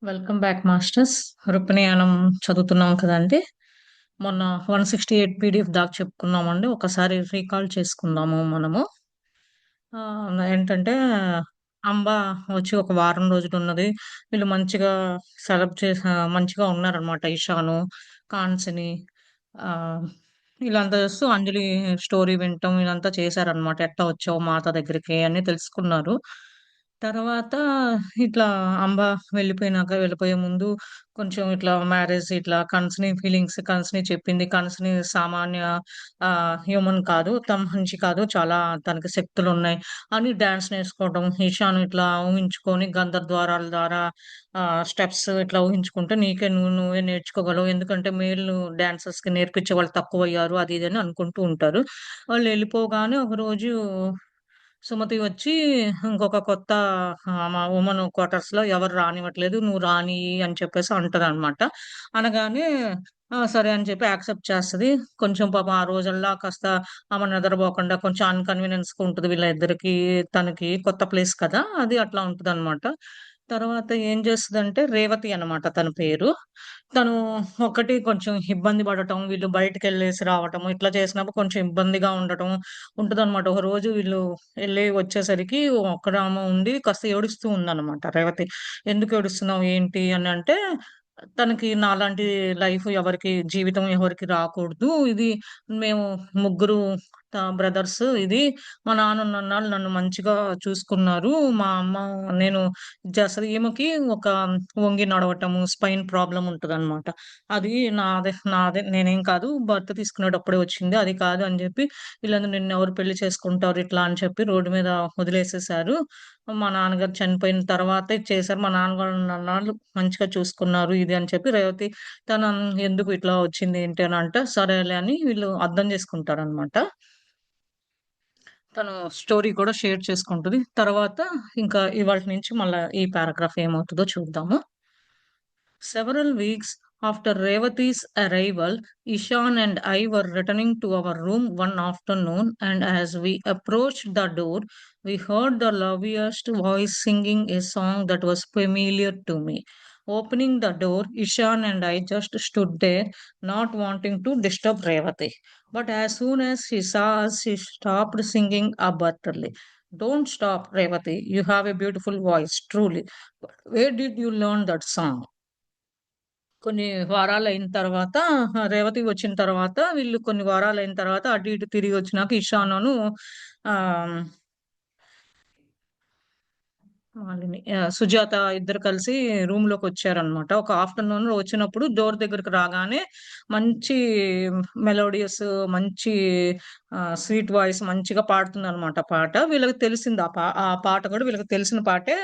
Welcome back masters. రుక్మిణియానం చదువుతున్నాం కదండి. మొన్న 168 పీడిఎఫ్ దాకా చెప్పుకున్నామండి. ఒకసారి రీకాల్ చేసుకుందాము మనము. ఏంటంటే అంబ వచ్చి ఒక వారం రోజులు ఉన్నది. వీళ్ళు మంచిగా మంచిగా ఉన్నారనమాట. ఇషాను, కాన్సిని, ఆ వీళ్ళంతా చూస్తూ అంజలి స్టోరీ వినటం ఇదంతా చేశారనమాట. ఎట్లా వచ్చావు మాత దగ్గరికి అని తెలుసుకున్నారు. తర్వాత ఇట్లా అంబ వెళ్ళిపోయే ముందు కొంచెం ఇట్లా మ్యారేజ్ ఇట్లా కన్స్‌ని ఫీలింగ్స్ కన్స్‌ని చెప్పింది. కన్స్‌ని సామాన్య హ్యూమన్ కాదు. తను మనిషి కాదు. చాలా తనకి శక్తులున్నాయి అని డాన్స్ నేర్చుకోవడం. ఈషాను ఇట్లా ఊహించుకొని గంధర్వ ద్వారాల ద్వారా స్టెప్స్ ఇట్లా ఊహించుకుంటే నువ్వే నేర్చుకోగలవు. ఎందుకంటే మేల్ డాన్సర్స్‌కి నేర్పించే వాళ్ళు తక్కువయ్యారు. అది ఇది అని అనుకుంటూ ఉంటారు. వాళ్ళు వెళ్ళిపోగానే ఒకరోజు సుమతి వచ్చి ఇంకొక కొత్త మా వుమన్ క్వార్టర్స్‌లో ఎవరు రానివ్వట్లేదు. నువ్వు రాని అని చెప్పేసి అంటదనమాట. అనగానే సరే అని చెప్పి యాక్సెప్ట్ చేస్తది. కొంచెం పాపం ఆ రోజల్లా కాస్త ఆమె నిద్రపోకుండా కొంచెం అన్‌కన్వీనియన్స్‌గా ఉంటది వీళ్ళిద్దరికీ. తనకి కొత్త ప్లేస్ కదా! అది అట్లా ఉంటదనమాట. తర్వాత ఏం చేస్తదంటే రేవతి అనమాట తన పేరు. తను ఒకటి కొంచెం ఇబ్బంది పడటం, వీళ్ళు బయటికెళ్ళేసి రావటము, ఇట్లా చేసినప్పుడు కొంచెం ఇబ్బందిగా ఉండటం ఉంటదనమాట. ఒకరోజు వీళ్ళు వచ్చేసరికి ఒక్కరామె ఉండి కాస్త ఏడుస్తూ ఉందనమాట రేవతి. "ఎందుకు ఏడుస్తున్నావు? ఏంటి?" అనంటే, తనకి నాలాంటి లైఫ్ జీవితం ఎవరికీ రాకూడదు. ఇది మేము ముగ్గురు బ్రదర్స్ ఇది. మా నాన్న ఉన్నన్నాళ్ళు నన్ను మంచిగా చూసుకున్నారు. మా అమ్మ నేను అసలు ఈమెకి ఒక వంగి నడవటము, స్పైన్ ప్రాబ్లమ్ ఉంటదనమాట. అది నాదే నేనేం కాదు. భర్త తీసుకునేటప్పుడే వచ్చింది. అది కాదు అని జెప్పి వీళ్ళందరూ నిన్నెవరు పెళ్లి చేసుకుంటారు ఇట్లా అని చెప్పి రోడ్డు మీద వదిలేసేసారు. మా నాన్నగారు చనిపోయిన తర్వాతే చేశారు. మా నాన్నగారు నన్నన్నాళ్ళు మంచిగా చూసుకున్నారు ఇది అని చెప్పి రేవతి తను ఎందుకు ఇట్లా వచ్చింది ఏంటి అని అంటే, సరేలే అని వీళ్ళు అర్థం చేసుకుంటారనమాట. తను స్టోరీ కూడా షేర్ చేసుకుంటది. తర్వాత ఇంకా ఇవాల్టి నుంచి మళ్ళా ఈ పారాగ్రాఫ్ ఏమవుతదో చూద్దాము. Several weeks after Revati's arrival, Ishan and I were returning to our room one afternoon, and as we approached the door, we heard the loveliest voice singing a song that was familiar to me. Opening the door, Ishan and I just stood there, not wanting to disturb Revati. But as soon as she saw us, she stopped singing abruptly. Don't stop, Revati. You have a beautiful voice, truly. But where did you learn that song? కొన్ని వారాలయిన తర్వాత రేవతి వచ్చిన తర్వాత వీళ్ళు కొన్ని వారాలయిన తర్వాత అటు ఇటు తిరిగొచ్చినాక ఇషానును ఆహ్, సుజాత ఇద్దరు కలిసి రూమ్‌లోకొచ్చారనమాట. ఒక ఆఫ్టర్‌నూన్ వచ్చినప్పుడు డోర్ దగ్గరికి రాగానే మంచి మెలోడియస్ మంచి స్వీట్ వాయిస్ మంచిగా పాడుతుందనమాట పాట. వీళ్ళకి తెలిసింది ఆ పాట కూడా వీళ్ళకి తెలిసిన పాటే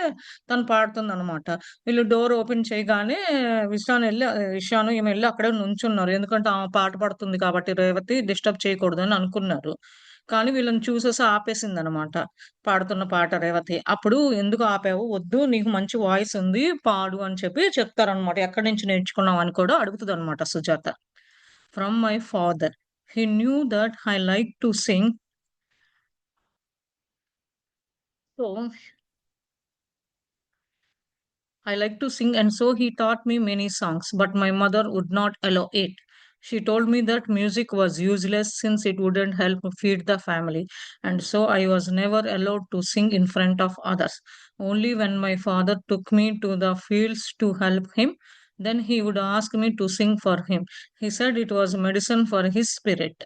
తను పాడుతుందనమాట. వీళ్ళు డోర్ ఓపెన్ చేయగానే ఇషాను ఈమె ఎళ్లి అక్కడే నుంచున్నారు. ఎందుకంటే ఆమె పాట పాడుతుంది కాబట్టి రేవతి డిస్టర్బ్ చేయకూడదని అనుకున్నారు. కానీ వీళ్ళని చూసేసి ఆపేసిందనమాట. పాడుతున్న పాట రేవతి. అప్పుడు "ఎందుకు ఆపావు? వద్దు నీకు మంచి వాయిస్ ఉంది. పాడు" అని చెప్పి చెప్తారనమాట. ఎక్కడి నుంచి నేర్చుకున్నావు అని కూడా అడుగుతదనమాట Sujatha. "From my father. He knew that I like to sing. So I like to sing, and so he taught me many songs, but my mother would not allow it. She told me that music was useless since it wouldn't help feed the family, and so I was never allowed to sing in front of others. Only when my father took me to the fields to help him, then he would ask me to sing for him. He said it was medicine for his spirit."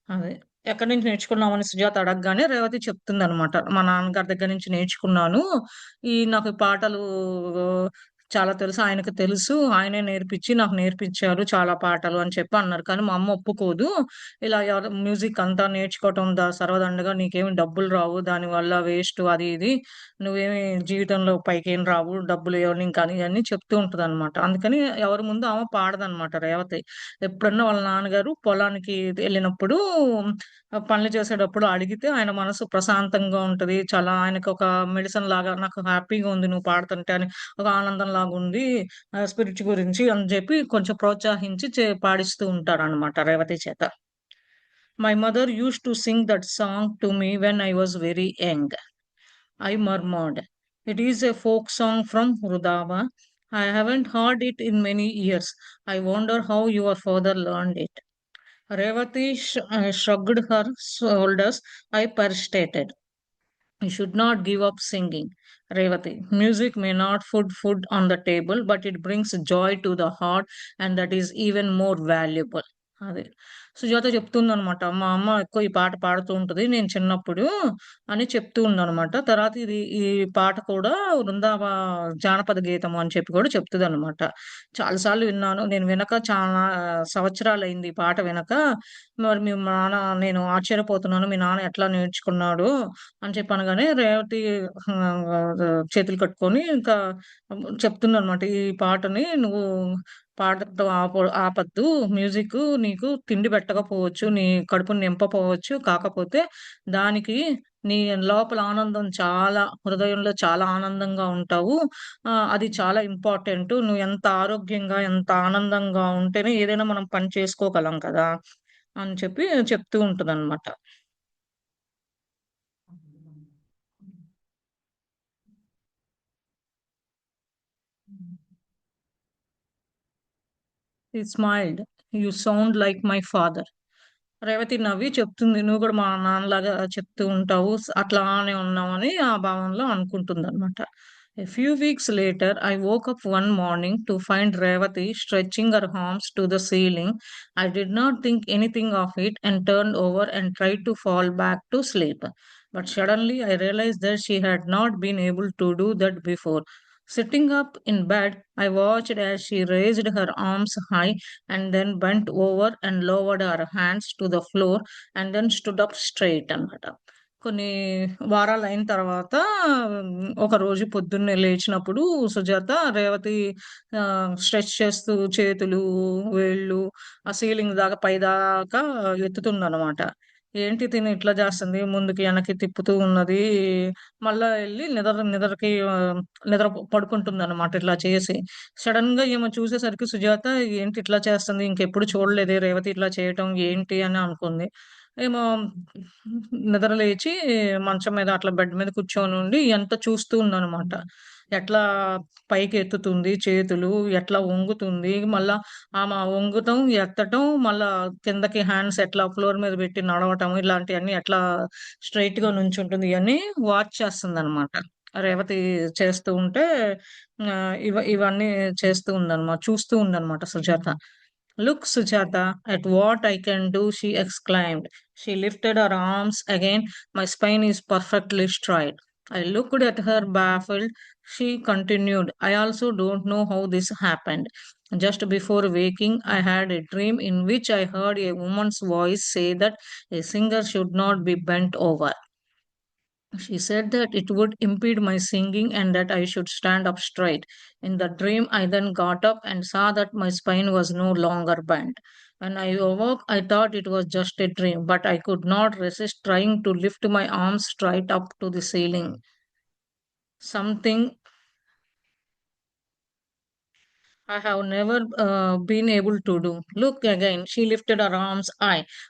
అదే. ఎక్కడి నుంచి నేర్చుకున్నావని సుజాత అడగగానే రేవతి చెప్తుందనమాట. మా నాన్నగారి దగ్గర నుంచి నేర్చుకున్నాను. నాకు ఈ పాటలు చాలా తెలుసు. ఆయనకు తెలుసు. ఆయనే నాకు నేర్పించారు చాలా పాటలు అని చెప్పి అన్నారు. కానీ మా అమ్మ ఒప్పుకోదు. ఇలా మ్యూజిక్ అంతా నేర్చుకోవటం సర్వదండగా నీకేమి డబ్బులు రావు. దానివల్ల వేస్ట్ అది ఇది. నువ్వేమి జీవితంలో పైకేం రావు. డబ్బులు ఎర్నింగ్ కానీ ఇయన్నీ చెప్తూ ఉంటదనమాట. అందుకని ఎవరి ముందు ఆమె పాడదనమాట రేవతి. ఎప్పుడన్నా వాళ్ళ నాన్నగారు పొలానికి ఎళ్ళినప్పుడు పనులు చేసేటప్పుడు అడిగితే ఆయన మనసు ప్రశాంతంగా ఉంటది. చాలా ఆయనకొక మెడిసిన్ లాగా నాకు హ్యాపీగా ఉంది నువ్వు పాడుతుంటే అని ఒక ఆనందంలాగుంది. స్పిరిట్ గురించి అని జెప్పి కొంచెం ప్రోత్సహించి పాడిస్తూ ఉంటారనమాట రేవతి చేత. "My mother used to sing that song to me when I was very young," I murmured. "It is a folk song from Vrindava. I haven't heard it in many years. I wonder how your father learned it. Revati shrugged her shoulders. I persisted. You should not give up singing. Revati, music may not put food on the table, but it brings joy to the heart, and that is even more valuable. అదే సుజాత చెప్తుందనమాట. మా అమ్మ ఎక్కువ ఈ పాట పాడుతూ ఉంటది నేను చిన్నప్పుడు అని చెప్తూ ఉందనమాట. తర్వాత ఈ పాట కూడా వృందావ జానపద గీతం అని చెప్పి కూడా చెప్తదనమాట. చాలా సార్లు విన్నాను. నేను వినక చాలా సంవత్సరాలయింది ఈ పాట వినక. మరి మీ నాన్న నేను ఆశ్చర్యపోతున్నాను. మీ నాన్న ఎట్లా నేర్చుకున్నాడు అని చెప్పి అనగానే రేవతి చేతులు కట్టుకొని ఇంకా చెప్తుందనమాట. ఈ పాటని నువ్వు పాడటం ఆపొద్దు. మ్యూజిక్ నీకు తిండి పెట్టకపోవచ్చు. నీ కడుపుని నింపపోవచ్చు. కాకపోతే దానికి నీ లోపల ఆనందం చాలా హృదయంలో చాలా ఆనందంగా ఉంటావు. అది చాలా ఇంపార్టెంటు. నువ్వు ఎంత ఆరోగ్యంగా, ఎంత ఆనందంగా ఉంటేనే ఏదైనా మనం పని చేసుకోగలం కదా! అని చెప్పి చెప్తూ ఉంటదనమాట. He smiled. You sound like my father. Revathi నవ్వి చెప్తుంది. "నువ్వు కూడా మా నాన్నలాగా చెప్తూ ఉంటావు. అట్లానే ఉన్నావని" ఆ భావంలో అనుకుంటుందన్నమాట. A few weeks later, I woke up one morning to find Revati stretching her arms to the ceiling. I did not think anything of it and turned over and tried to fall back to sleep. But suddenly I realized that she had not been able to do that before. Sitting up in bed, I watched as she raised her arms high and then bent over and lowered her hands to the floor and then stood up straight అన్నమాట. కొన్ని వారాలయిన తర్వాత ఒకరోజు పొద్దున్నే లేచినప్పుడు Sujatha Revathi stretch చేస్తూ చేతులు, వేళ్ళు ఆ సీలింగ్ దాకా పైదాకా ఎత్తుతుందనమాట. ఏంటి తిను ఇట్లా చేస్తుంది? ముందుకి, వెనక్కి తిప్పుతూ ఉన్నది. మళ్ళా ఎళ్లి నిద్రకి నిద్ర పడుకుంటుందనమాట ఇట్లా చేసి. సడెన్‌గా ఈమె చూసేసరికి సుజాత ఏంటి ఇట్లా చేస్తుంది? ఇంకెప్పుడు చూడలేదే రేవతి ఇట్లా చేయటం ఏంటి అని అనుకుంది. ఏమో నిద్ర లేచి మంచం మీద అట్లా బెడ్ మీద కూర్చొనుండి ఇయంతా చూస్తూ ఉందనమాట. ఎట్లా పైకి ఎత్తుతుంది చేతులు, ఎట్లా వంగుతుంది, మళ్ళా ఆమె వంగటం, ఎత్తటం, మళ్ళా కిందకి హ్యాండ్స్ ఎట్లా ఫ్లోర్ మీద పెట్టి నడవటం ఇలాంటియన్నీ ఎట్లా స్ట్రెయిట్‌గా నుంచుంటుంది ఇయన్నీ వాచ్ చేస్తుందనమాట. రేవతి చేస్తూ ఉంటే ఇవన్నీ చేస్తూ ఉందనమాట. చూస్తూ ఉందనమాట Sujatha. "Look, Sujata, at what I can do," she exclaimed. She lifted her arms again. "My spine is perfectly straight." I looked at her baffled. She continued, "I also don't know how this happened. Just before waking, I had a dream in which I heard a woman's voice say that a singer should not be bent over. She said that it would impede my singing and that I should stand up straight. In the dream, I then got up and saw that my spine was no longer bent. When I awoke, I thought it was just a dream, but I could not resist trying to lift my arms straight up to the ceiling. Something I have never been able to do. Look again." She lifted her arms.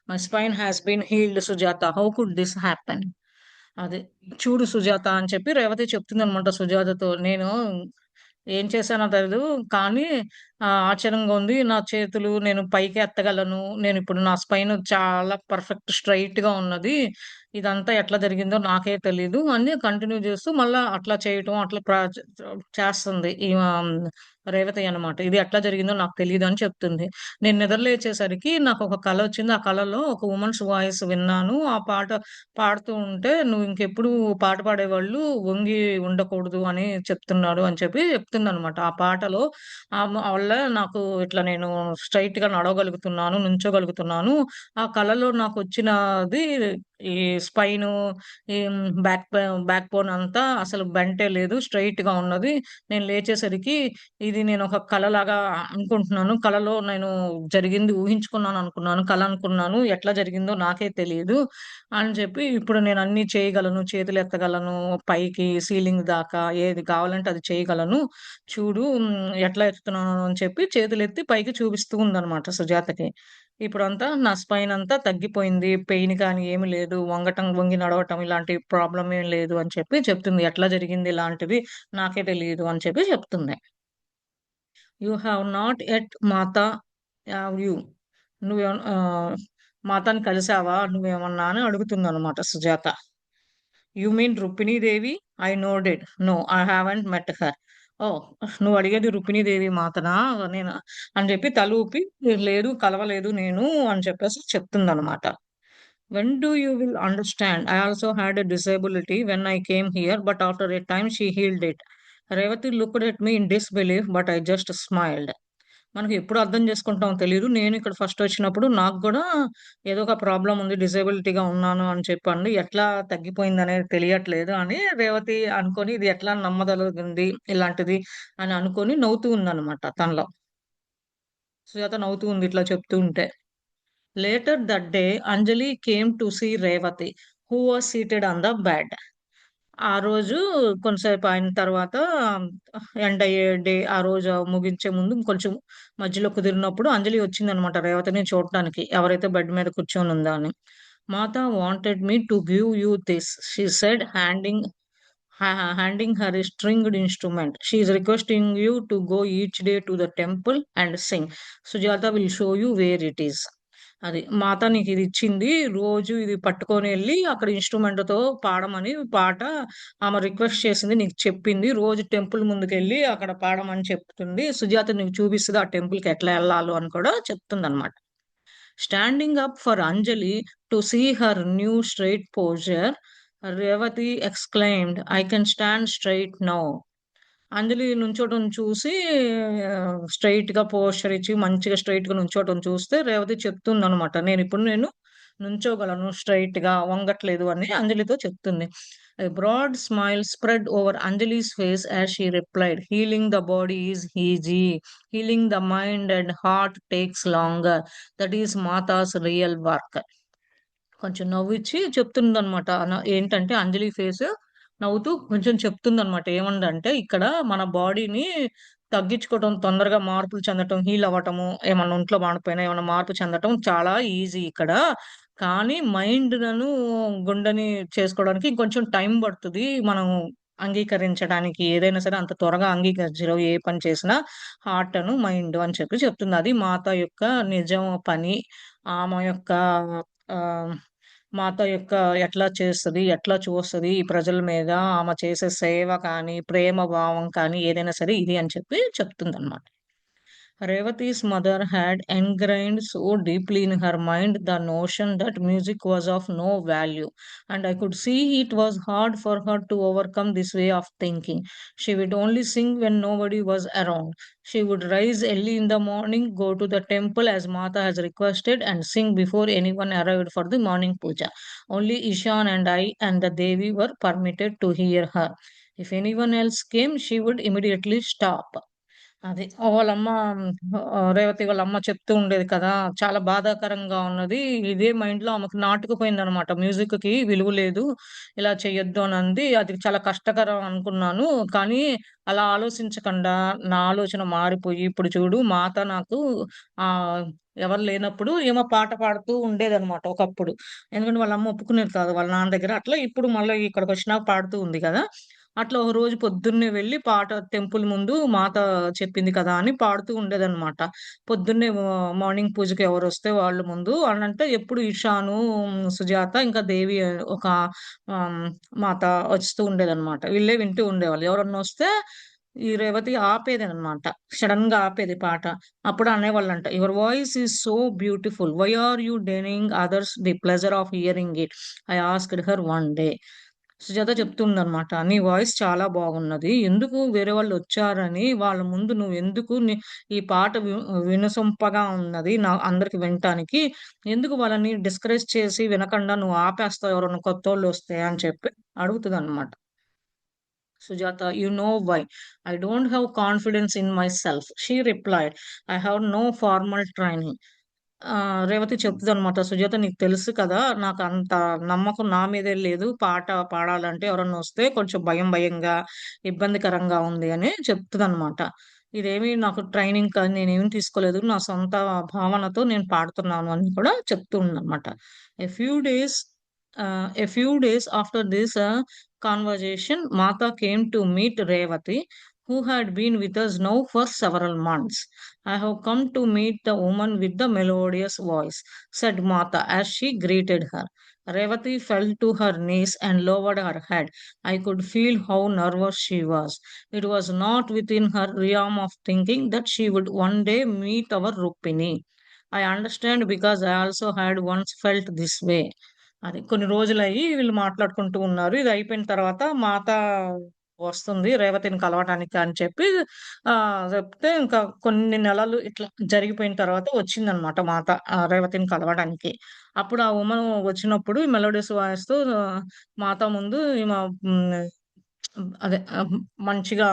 My spine has been healed, Sujata. How could this happen?" అదే. చూడు సుజాత అని చెప్పి రేవతి చెప్తుందనమాట సుజాతతో. నేను ఏం చేశానో తెలీదు. కానీ ఆశ్చర్యంగా ఉంది. నా చేతులు నేను పైకి ఎత్తగలను. నేనిప్పుడు నా స్పైన్ చాలా పర్ఫెక్ట్ స్ట్రెయిట్‌గా ఉన్నది. ఇదంతా ఎట్లా జరిగిందో నాకే తెలీదు అని కంటిన్యూ చేస్తూ మళ్ళా అట్లా చేయటం అట్లా చేస్తుంది. రేవతి అనమాట. ఇది ఎట్లా జరిగిందో నాకు తెలీదని చెప్తుంది. నేను నిద్ర లేచేసరికి నాకొక కలొచ్చింది. ఆ కలలో ఒక వుమన్స్ వాయిస్ విన్నాను. ఆ పాట పాడుతూ ఉంటే "నువ్వు ఇంకెప్పుడు పాట పాడేవాళ్ళు వంగి ఉండకూడదు" అని చెప్తున్నాడు అని చెప్పి చెప్తుందనమాట. ఆ పాటలో వల్ల నాకు ఇట్లా నేను స్ట్రెయిట్‌గా నడవగలుగుతున్నాను, నుంచోగలుగుతున్నాను. ఆ కలలో నాకొచ్చినది ఈ స్పైను, ఈ బ్యాక్ బోన్ అంతా అసలు బెంటే లేదు. స్ట్రెయిట్‌గా ఉన్నది. నేను లేచేసరికి ఇది నేనొక కలలాగా అనుకుంటున్నాను. కలలో నేను జరిగింది ఊహించుకున్నాననుకున్నాను. కల అనుకున్నాను. ఎట్లా జరిగిందో నాకే తెలీదు అని చెప్పి, ఇప్పుడు నేనన్నీ చేయగలను. చేతులెత్తగలను పైకి సీలింగ్ దాకా ఏది కావాలంటే అది చేయగలను. చూడు ఎట్లా ఎత్తుతున్నానో అని చెప్పి చేతులెత్తి పైకి చూపిస్తూ ఉందనమాట సుజాతకి. ఇప్పుడంతా నా స్పైనంతా తగ్గిపోయింది. పెయిన్ కానీ ఏమి లేదు. వంగి నడవటం ఇలాంటి ప్రాబ్లమ్ ఏం లేదు అని చెప్పి చెప్తుంది. ఎట్లా జరిగింది ఇలాంటిది నాకే తెలీదు అని చెప్పి చెప్తుంది. You have not met Mata have you. నువ్వే మాతని కలిసావా నువ్వేమన్నా అని అడుగుతుందనమాట Sujatha. You mean Rukmini Devi? I nodded. No, I haven't met her. Oh! నువ్వు అడిగేది రుక్మిణీదేవి మాతనా? నేను అని చెప్పి తల ఊపి, లేదు కలవలేదు నేను అని చెప్పేసి చెప్తుందనమాట. When do you will understand? I also had a disability when I came here, but after a time she healed it. Revathi looked at me in disbelief, but I just smiled. మనకి ఎప్పుడు అర్థం చేసుకుంటామో తెలీదు. నేను ఇక్కడ ఫస్ట్ వచ్చినప్పుడు నాకు గూడా ఏదో ఒక ప్రాబ్లమ్ ఉంది. డిసేబిలిటీగా ఉన్నాను అని చెప్పండి. ఎట్లా తగ్గిపోయిందనేది తెలియట్లేదు అని రేవతి అనుకోని, ఇది ఎట్లా నమ్మదలుగుంది ఇలాంటిది అని అనుకోని నవ్వుతూ ఉందనమాట తనలో. సుజాత నవ్వుతూ ఉంది ఇట్లా చెప్తూ ఉంటే. Later that day Anjali came to see Revathi, who was seated on the bed. ఆ రోజు కొంతసేపు అయిన తర్వాత ఎండ్ అయ్యే ఆ రోజు ముగించే ముందు కొంచెం మధ్యలో కుదిరినప్పుడు అంజలి వచ్చిందనమాట రేవతిని చూడటానికి. ఎవరైతే బెడ్ మీద కూర్చొని ఉందా అని. మాత wanted me to give you this, she said, handing her a stringed instrument. She is requesting you to go each day to the temple and sing. Sujata will show you where it is. అది మాత నీకు ఇది ఇచ్చింది. రోజు ఇది పట్టుకొని వెళ్ళి అక్కడ ఇన్స్ట్రుమెంట్‌తో పాడమని పాట ఆమె రిక్వెస్ట్ చేసింది. నీకు చెప్పింది. రోజు టెంపుల్ ముందుకెళ్ళి అక్కడ పాడమని చెప్తుంది. సుజాత నీకు చూపిస్తది ఆ టెంపుల్‌కి ఎట్లా ఎళ్ళాలో అని కూడా చెప్తుందనమాట. Standing up for Anjali to see her new straight posture, Revati exclaimed, I can stand straight now. అంజలి నుంచోటం చూసి స్ట్రెయిట్‌గా పోస్చర్ ఇచ్చి మంచిగా స్ట్రెయిట్‌గా నుంచోటం చూస్తే రేవతి చెప్తుందనమాట. నేను నుంచోగలను స్ట్రెయిట్‌గా వంగట్లేదు అని అంజలితో చెప్తుంది. A broad smile spread over Anjali's face as she replied, healing the body is easy. Healing the mind and heart takes longer. That is Mata's real work. కొంచెం నవ్విచ్చి చెప్తుందనమాట. ఏంటంటే అంజలి ఫేస్ నవ్వుతూ కొంచెం చెప్తుందనమాట. ఏమందంటే ఇక్కడ మన బాడీని తగ్గించుకోవటం, తొందరగా మార్పులు చెందటం, హీల్ అవ్వటము, ఏమన్నా ఒంట్లో బాగోకపోయినా ఏమన్నా మార్పు చెందటం చాలా ఈజీ ఇక్కడ. కానీ మైండ్‌నను, గుండెని చేసుకోవడానికి ఇంకొంచెం టైం పడుతది. మనం అంగీకరించడానికి ఏదైనా సరే అంత త్వరగా అంగీకరించలేవు ఏ పని చేసినా మైండ్ అని చెప్పి చెప్తుంది. అది మాత యొక్క నిజం పని. ఆమె యొక్క ఆహ్, మాతో యొక్క ఎట్లా చేస్తది, ఎట్లా చూస్తది ఈ ప్రజల మీద, ఆమె చేసే సేవ కానీ, ప్రేమ భావం కానీ ఏదైనా సరే ఇది అని చెప్పి చెప్తుందనమాట. Revati's mother had ingrained so deeply in her mind the notion that music was of no value, and I could see it was hard for her to overcome this way of thinking. She would only sing when nobody was around. She would rise early in the morning, go to the temple as Mata has requested, and sing before anyone arrived for the morning puja. Only Ishan and I and the Devi were permitted to hear her. If anyone else came, she would immediately stop. అది. వాళ్ళమ్మ రేవతి వాళ్ళమ్మ చెప్తూ ఉండేది కదా! చాలా బాధాకరంగా ఉన్నది. ఇదే మైండ్‌లో ఆమెకు నాటుకుపోయిందనమాట. మ్యూజిక్‌కి విలువ లేదు. ఇలా చేయొద్దు అనంది. అది చాలా కష్టకరం అనుకున్నాను. కానీ అలా ఆలోచించకుండా నా ఆలోచన మారిపోయి ఇప్పుడు చూడు మాత నాకు ఆహ్, ఎవరు లేనప్పుడు ఈమె పాట పాడుతూ ఉండేదనమాట ఒకప్పుడు. ఎందుకంటే వాళ్ళ అమ్మ ఒప్పుకునేది కాదు వాళ్ళ నాన్న దగ్గర. అట్లా ఇప్పుడు మళ్ళీ ఇక్కడికొచ్చినాక పాడుతూ ఉంది కదా! అట్లా ఒక రోజు పొద్దున్నే వెళ్లి టెంపుల్ ముందు మాత చెప్పింది కదా! అని పాడుతూ ఉండేదనమాట. పొద్దున్నే మార్నింగ్ పూజకి ఎవరొస్తే వాళ్ళు ముందు అనంటే ఎప్పుడు ఇషాను, సుజాత ఇంకా దేవి ఒక ఆహ్, మాత వస్తూ ఉండేదనమాట. వీళ్ళే వింటూ ఉండేవాళ్ళు. ఎవరన్నా వస్తే ఈ రేవతి ఆపేదనమాట. సడెన్‌గా ఆపేది పాట. అప్పుడు అనేవాళ్ళంట, "your voice is so beautiful. Why are you denying others the pleasure of hearing it?" I asked her one day. Sujatha చెప్తుందనమాట. "నీ వాయిస్ చాలా బాగున్నది. ఎందుకు వేరే వాళ్ళొచ్చారని వాళ్ళ ముందు నువ్వెందుకు ఈ పాట వినసొంపగా ఉన్నది అందరికి వినటానికి. ఎందుకు వాళ్ళని డిస్కరేజ్ చేసి వినకుండా నువ్వు ఆపేస్తావు ఎవరైనా కొత్తోళ్ళొస్తే" అని చెప్పి అడుగుతదనమాట. Sujata, you know why? I don't have confidence in myself. She replied, I have no formal training. Revathi చెప్తదనమాట. Sujatha నీకు తెలుసు కదా! నాకంత నమ్మకం నా మీదే లేదు. పాట పాడాలంటే ఎవరన్నా వస్తే కొంచెం భయంగా, ఇబ్బందికరంగా ఉంది అని చెప్తదనమాట. ఇదేమి నాకు ట్రైనింగ్ కాదు. నేనేమి తీసుకోలేదు. నా సొంత భావనతో నేను పాడుతున్నాను అని కూడా చెప్తూ ఉందనమాట. A few days a few days after this conversation, Mata came to meet Revati. who had been with us now for several months. I have come to meet the woman with the melodious voice, said Mata as she greeted her. Revati fell to her knees and lowered her head. I could feel how nervous she was. It was not within her realm of thinking that she would one day meet our Rupini. I understand because I also had once felt this way. అది కొన్ని రోజులయ్యి వీళ్ళు మాట్లాడుకుంటూ ఉన్నారు. ఇది అయిపోయిన తర్వాత మాత వస్తుంది రేవతిని కలవటానికి అని చెప్పి చెప్తే ఇంకా కొన్ని నెలలు ఇట్లా జరిగిపోయిన తర్వాత వచ్చిందనమాట మాత రేవతిని కలవడానికి. అప్పుడు ఆ వుమన్ వచ్చినప్పుడు ఈ మెలోడియస్ వాయిస్‌తో మాత ముందు ఈమె హ్మ్. అదే మంచిగా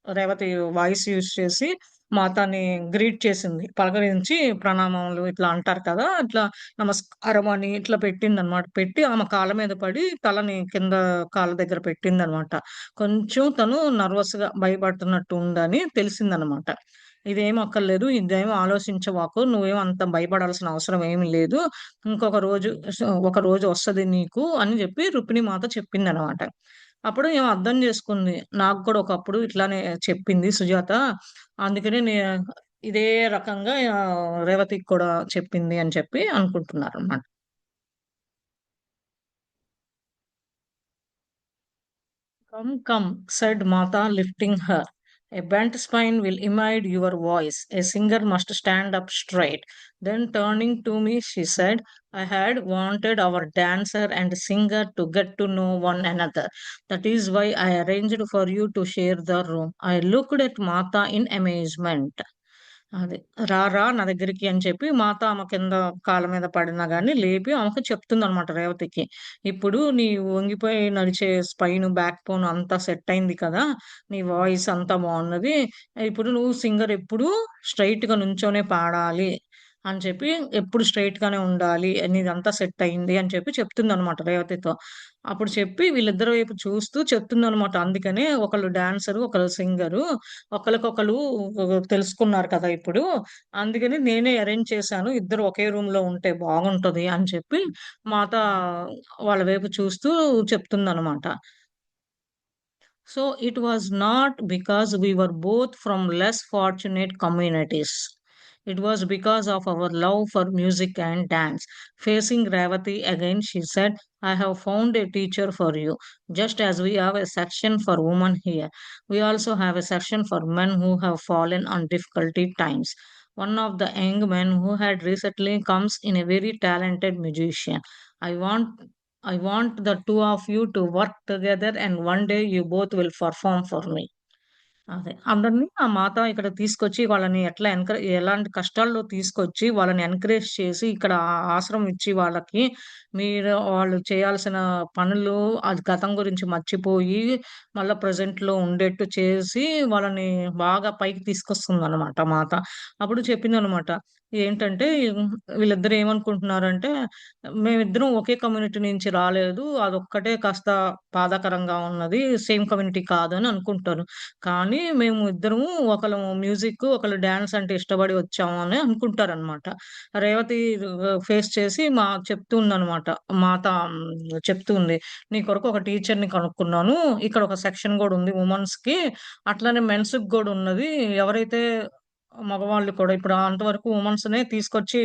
రేవతి వాయిస్ యూజ్ చేసి మాతని గ్రీట్ చేసింది. పలకరించి ప్రణామములు ఇట్లా అంటారు కదా! ఇట్లా నమస్కారం అని ఇట్లా పెట్టిందనమాట. పెట్టి ఆమె కాళ్ళ మీద పడి తలని కింద కాళ్ళ దగ్గర పెట్టిందనమాట. కొంచెం తను నర్వస్‌గా భయపడుతున్నట్టు ఉందని తెలిసిందనమాట. "ఇదేం అక్కర్లేదు. ఇదేం ఆలోచించమాకు. నువ్వేం అంత భయపడాల్సిన అవసరం ఏమి లేదు. ఇంకొక రోజు ఒక రోజు వస్తది నీకు" అని జెప్పి రుక్మిణి మాత చెప్పిందనమాట. అప్పుడు ఈమె అర్థం జేసుకుంది. నాకు కూడా ఒకప్పుడు ఇట్లానే చెప్పింది సుజాత. అందుకనే ఇదే రకంగా రేవతికి కూడా చెప్పింది అని చెప్పి అనుకుంటున్నారనమాట. "Come, come," said Mata, lifting her. "A bent spine will impede your voice. A singer must stand up straight." Then turning to me, she said, "I had wanted our dancer and singer to get to know one another. That is why I arranged for you to share the room." I looked at Mata in amazement. అదే. "రా నా దగ్గరికి" అని చెప్పి మాత ఆమె కింద కాళ్ళ మీద పడినా గాని లేపి ఆమెకు చెప్తుందనమాట రేవతికి. "ఇప్పుడు నీ వంగిపోయి నడిచే స్పైన్, బ్యాక్ బోన్ అంతా సెట్ అయింది కదా! నీ వాయిస్ అంతా బావున్నది. ఇప్పుడు నువ్వు సింగర్ ఎప్పుడూ స్ట్రెయిట్‌గా నుంచొనే పాడాలి" అని చెప్పి, "ఎప్పుడు స్ట్రెయిట్‌గానే ఉండాలి. నీదంతా సెట్ అయింది" అని చెప్పి చెప్తుందనమాట రేవతితో. అప్పుడు చెప్పి వీళ్ళిద్దరి వైపు చూస్తూ చెప్తుందనమాట. అందుకనే ఒకళ్ళు డాన్సరు, ఒకళ్ళు సింగరు. ఒకళ్ళకొకళ్ళు తెలుసుకున్నారు కదా ఇప్పుడు. అందుకని నేనే అరేంజ్ చేశాను. ఇద్దరు ఒకే రూమ్‌లో ఉంటే బాగుంటది అని చెప్పి మాత వాళ్ళ వైపు చూస్తూ చెప్తుందనమాట. So it was not because we were both from less fortunate communities. It was because of our love for music and dance. Facing Ravati again, she said, "I have found a teacher for you. Just as we have a section for women here, we also have a section for men who have fallen on difficulty times." One of the young men who had recently comes in a very talented musician. I want I want the two of you to work together and one day you both will perform for me. అదే. అందరిని ఆ మాత ఇక్కడికి తీసుకొచ్చి వాళ్ళని ఎట్లా ఎలాంటి కష్టాల్లో తీసుకొచ్చి వాళ్ళని ఎంకరేజ్ చేసి ఇక్కడ ఆశ్రమం ఇచ్చి వాళ్ళకి వాళ్ళు చేయాల్సిన పనులు అది గతం గురించి మర్చిపోయి మళ్ళా ప్రెజెంట్‌లో ఉండేట్టు చేసి వాళ్ళని బాగా పైకి తీసుకొస్తుందనమాట మాత. అప్పుడు చెప్పిందనమాట. ఏంటంటే వీళ్ళిద్దరూ ఏమనుకుంటున్నారంటే మేమిద్దరం ఒకే కమ్యూనిటీ నుంచి రాలేదు. అదొక్కటే కాస్త బాధాకరంగా ఉన్నది. సేమ్ కమ్యూనిటీ కాదని అనుకుంటారు. కానీ మేము ఇద్దరము ఒకళ్ళము మ్యూజిక్, ఒకళ్ళు డాన్స్ అంటే ఇష్టపడి వచ్చాము అని అనుకుంటారనమాట. రేవతి ఫేస్ చేసి చెప్తుందనమాట. మాత చెప్తూ ఉంది. "నీ కొరకు ఒక టీచర్‌ని కనుక్కున్నాను. ఇక్కడ ఒక సెక్షన్ గూడా ఉంది వుమెన్స్‌కి. అట్లనే మెన్స్‌కి గూడా ఉన్నది. ఎవరైతే మగవాళ్ళు కూడా ఇప్పుడు అంతవరకు వుమెన్స్‌నే తీసుకొచ్చి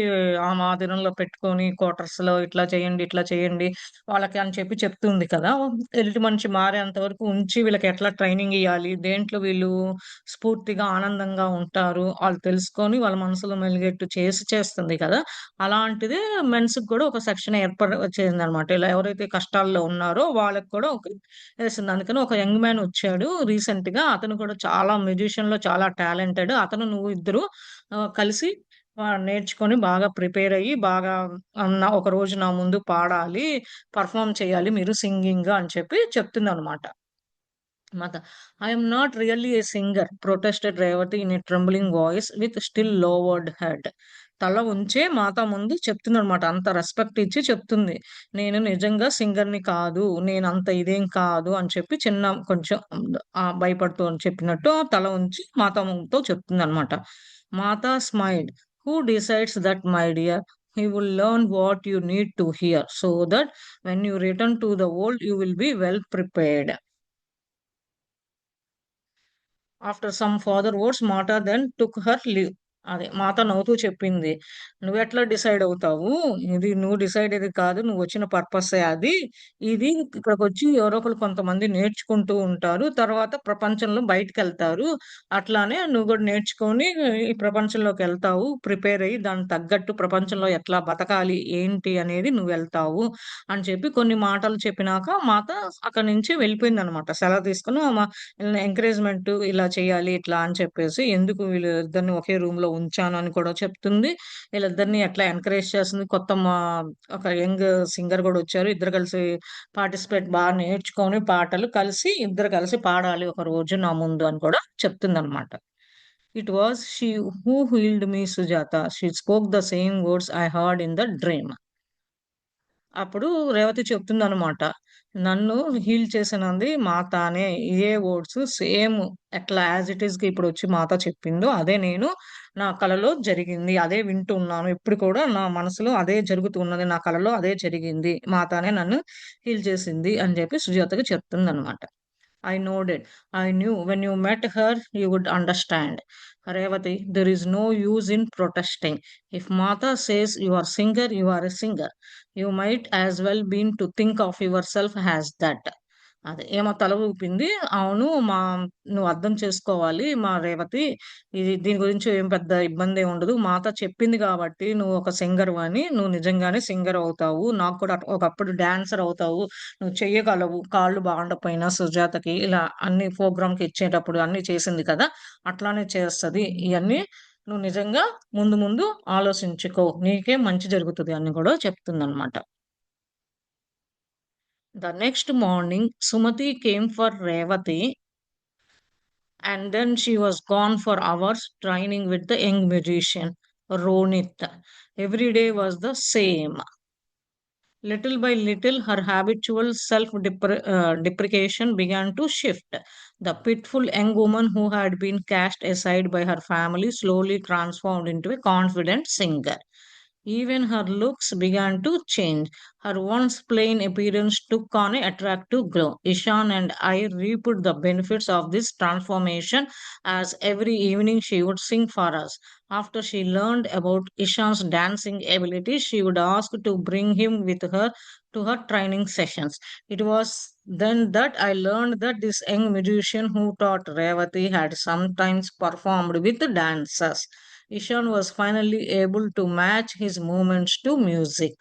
ఆమె ఆధీనంలో పెట్టుకొని క్వార్టర్స్‌లో ఇట్లా చేయండి, ఇట్లా చేయండి వాళ్ళకి అని చెప్పి చెప్తుంది కదా! ఎదుటి మనిషి మారేంత వరకు ఉంచి వీళ్ళకి ఎట్లా ట్రైనింగ్ ఇయ్యాలి, దేంట్లో వీళ్ళు స్ఫూర్తిగా, ఆనందంగా ఉంటారు, ఆళ్ళు తెలుసుకొని వాళ్ళ మనసులో మెలిగేట్టు చేసి చేస్తుంది కదా! అలాంటిదే మెన్స్‌కి కూడా ఒక సెక్షన్ చేసిందనమాట. ఇలా ఎవరైతే కష్టాల్లో ఉన్నారో వాళ్ళకి కూడా ఏసింది. అందుకని ఒక యంగ్ మ్యాన్ వచ్చాడు రీసెంట్‌గా. అతను కూడా చాలా మ్యూజిషియన్‌లో చాలా టాలెంటెడ్. అతను నువ్వు ఇద్దరు కలిసి నేర్చుకొని బాగా ప్రిపేర్ అయ్యి బాగా ఒకరోజు నా ముందు పాడాలి, పెర్ఫార్మ్ చేయాలి మీరు సింగింగ్ అని చెప్పి చెప్తుందనమాట. Mata, "I am not really a singer," protested Revati in a trembling voice with still lowered head. తల ఉంచే మాత ముందు చెప్తుందనమాట. అంత రెస్పెక్ట్ ఇచ్చి చెప్తుంది. "నేను నిజంగా సింగర్‌ని కాదు. నేనంత ఇదేం కాదు" అని చెప్పి కొంచెం భయపడుతూ చెప్పినట్టు తల ఉంచి మాతతో చెప్తుందనమాట. మాత smiled. "Who decides that, my dear? You will learn what you need to hear, so that when you return to the world, you will be well prepared." After some further words మాటా then took her leave. అదే మాత నవ్వుతూ చెప్పింది. నువ్వెట్లా decide అవుతావు? ఇది నువ్వు decide ఇది కాదు. నువ్వు వచ్చిన పర్పస్సే అది. ఇది ఇక్కడికొచ్చి ఎవరో ఒకళ్ళు కొంతమంది నేర్చుకుంటూ ఉంటారు. తర్వాత ప్రపంచంలో బయటికెళ్తారు. అట్లానే నువ్వు కూడా నేర్చుకొని ఈ ప్రపంచంలోకెళ్తావు. ప్రిపేర్ అయ్యి దానికి తగ్గట్టు ప్రపంచంలో ఎట్లా బతకాలి, ఏంటి అనేది నువ్వెళ్తావు అని చెప్పి కొన్ని మాటలు చెప్పినాక మాత అక్కడి నుంచి వెళ్ళిపోయిందనమాట. సెలవు తీసుకొని ఈళ్ళని ఎంకరేజ్‌మెంట్ ఇలా చేయాలి ఇట్లా అని చెప్పేసి, ఎందుకు వీళ్ళిద్దరిని ఒకే రూమ్‌లో ఉంచాను అని కూడా చెప్తుంది. వీళ్ళిద్దరిని ఎట్లా ఎంకరేజ్ చేస్తుంది. ఒక యంగ్ సింగర్ గూడా వచ్చారు. ఇద్దరు కలిసి పార్టిసిపేట్ నేర్చుకొని పాటలు కలిసి ఇద్దరు కలిసి పాడాలి ఒకరోజు నా ముందు అని కూడా చెప్తుందనమాట. It was she who healed me Sujatha. She spoke the same words I heard in the dream. అప్పుడు రేవతి చెప్తుందనమాట. నన్ను హీల్ చేసినంది మాతానే. ఇదే వర్డ్స్ సేమ్ ఎట్లా యాజ్ ఇట్ ఈస్‌గా ఇప్పుడొచ్చి మాత చెప్పిందో అదే నేను నా కలలో జరిగింది. అదే వింటున్నాను. ఇప్పుడు కూడా నా మనసులో అదే జరుగుతున్నది. నా కలలో అదే జరిగింది. మాతానే నన్ను హీల్ చేసింది అని చెప్పి సుజాతకి చెప్తుందనమాట. I nodded. I knew when you met her, you would understand. Revati, there is no use in protesting. If Mata says you are singer, you are a singer. You might as well been to think of yourself as that. అదే ఏమో తల ఊపింది. అవును. నువ్వు అర్థం చేసుకోవాలి మా రేవతి. దీని గురించి ఏం పెద్ద ఇబ్బందేం ఉండదు. మాత చెప్పింది గాబట్టి నువ్వు ఒక సింగర్‌వని. నువ్వు నిజంగానే సింగర్ అవుతావు. నాకు కూడా ఒకప్పుడు డాన్సర్ అవుతావు. నువ్వు చెయ్యగలవు. కాళ్ళు బాగుండకపోయినా సుజాతకి ఇలా అన్ని ప్రోగ్రామ్‌కి ఇచ్చేటప్పుడు అన్నీ చేసింది కదా! అట్లానే చేస్తది. ఇయన్నీ నువ్వు నిజంగా ముందు ముందు ఆలోచించుకో. నీకే మంచి జరుగుతది అని గూడా చెప్తుందనమాట. The next morning, Sumati came for Revati, and then she was gone for hours training with the young magician, Ronit. Every day was the same. Little by little, her habitual self deprecation began to shift. The pitiful young woman who had been cast aside by her family slowly transformed into a confident singer. Even her looks began to change. Her once plain appearance took on an attractive glow. Ishan and I reaped the benefits of this transformation as every evening she would sing for us. After she learned about Ishan's dancing ability, she would ask to bring him with her to her training sessions. It was then that I learned that this young musician who taught Revati had sometimes performed with dancers. Ishan was finally able to match his movements to music.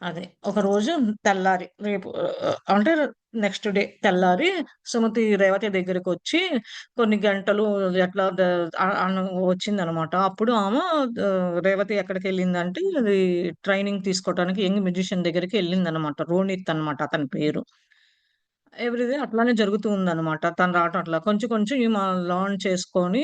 అదే. ఒకరోజు తెల్లారి రేపు అంటే next day తెల్లారి సుమతి రేవతి దగ్గరకొచ్చి కొన్ని గంటలు ఎట్లా అను వచ్చిందనమాట. అప్పుడు ఆమె రేవతి ఎక్కడికెళ్ళిందంటే అది ట్రైనింగ్ తీసుకోవటానికి యంగ్ మ్యూజిషియన్ దగ్గరికి ఎళ్ళిందనమాట. రోనిత్ అనమాట అతని పేరు. ఎవ్రీడే అట్లానే జరుగుతూ ఉందనమాట. తను రావటం అట్లా. కొంచెం కొంచెం ఈమె లెర్న్ చేసుకొని,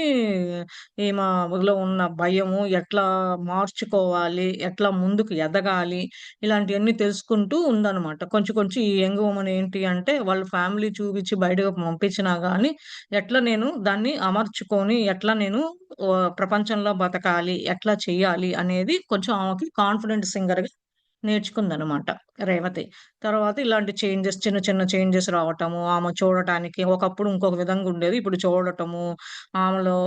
ఈమెలో ఉన్న భయము ఎట్లా మార్చుకోవాలి, ఎట్లా ముందుకు ఎదగాలి, ఇలాంటియన్నీ తెలుసుకుంటూ ఉందనమాట. కొంచెం కొంచెం ఈ యంగ్ వుమన్ ఏంటి అంటే, వాళ్ళ ఫ్యామిలీ చూపించి బయటకు పంపించినా గానీ, ఎట్లా నేను దాన్ని అమర్చుకొని, ఎట్లా నేను ప్రపంచంలో బతకాలి, ఎట్లా చెయ్యాలి అనేది కొంచెం ఆమెకి కాన్ఫిడెంట్ సింగర్‌గా నేర్చుకుందనమాట రేవతి. తర్వాత ఇలాంటి చేంజెస్ చిన్న చిన్న చేంజెస్ రావటము, ఆమె చూడటానికి ఒకప్పుడు ఇంకొక విధంగా ఉండేది. ఇప్పుడు చూడటము, ఆమెలో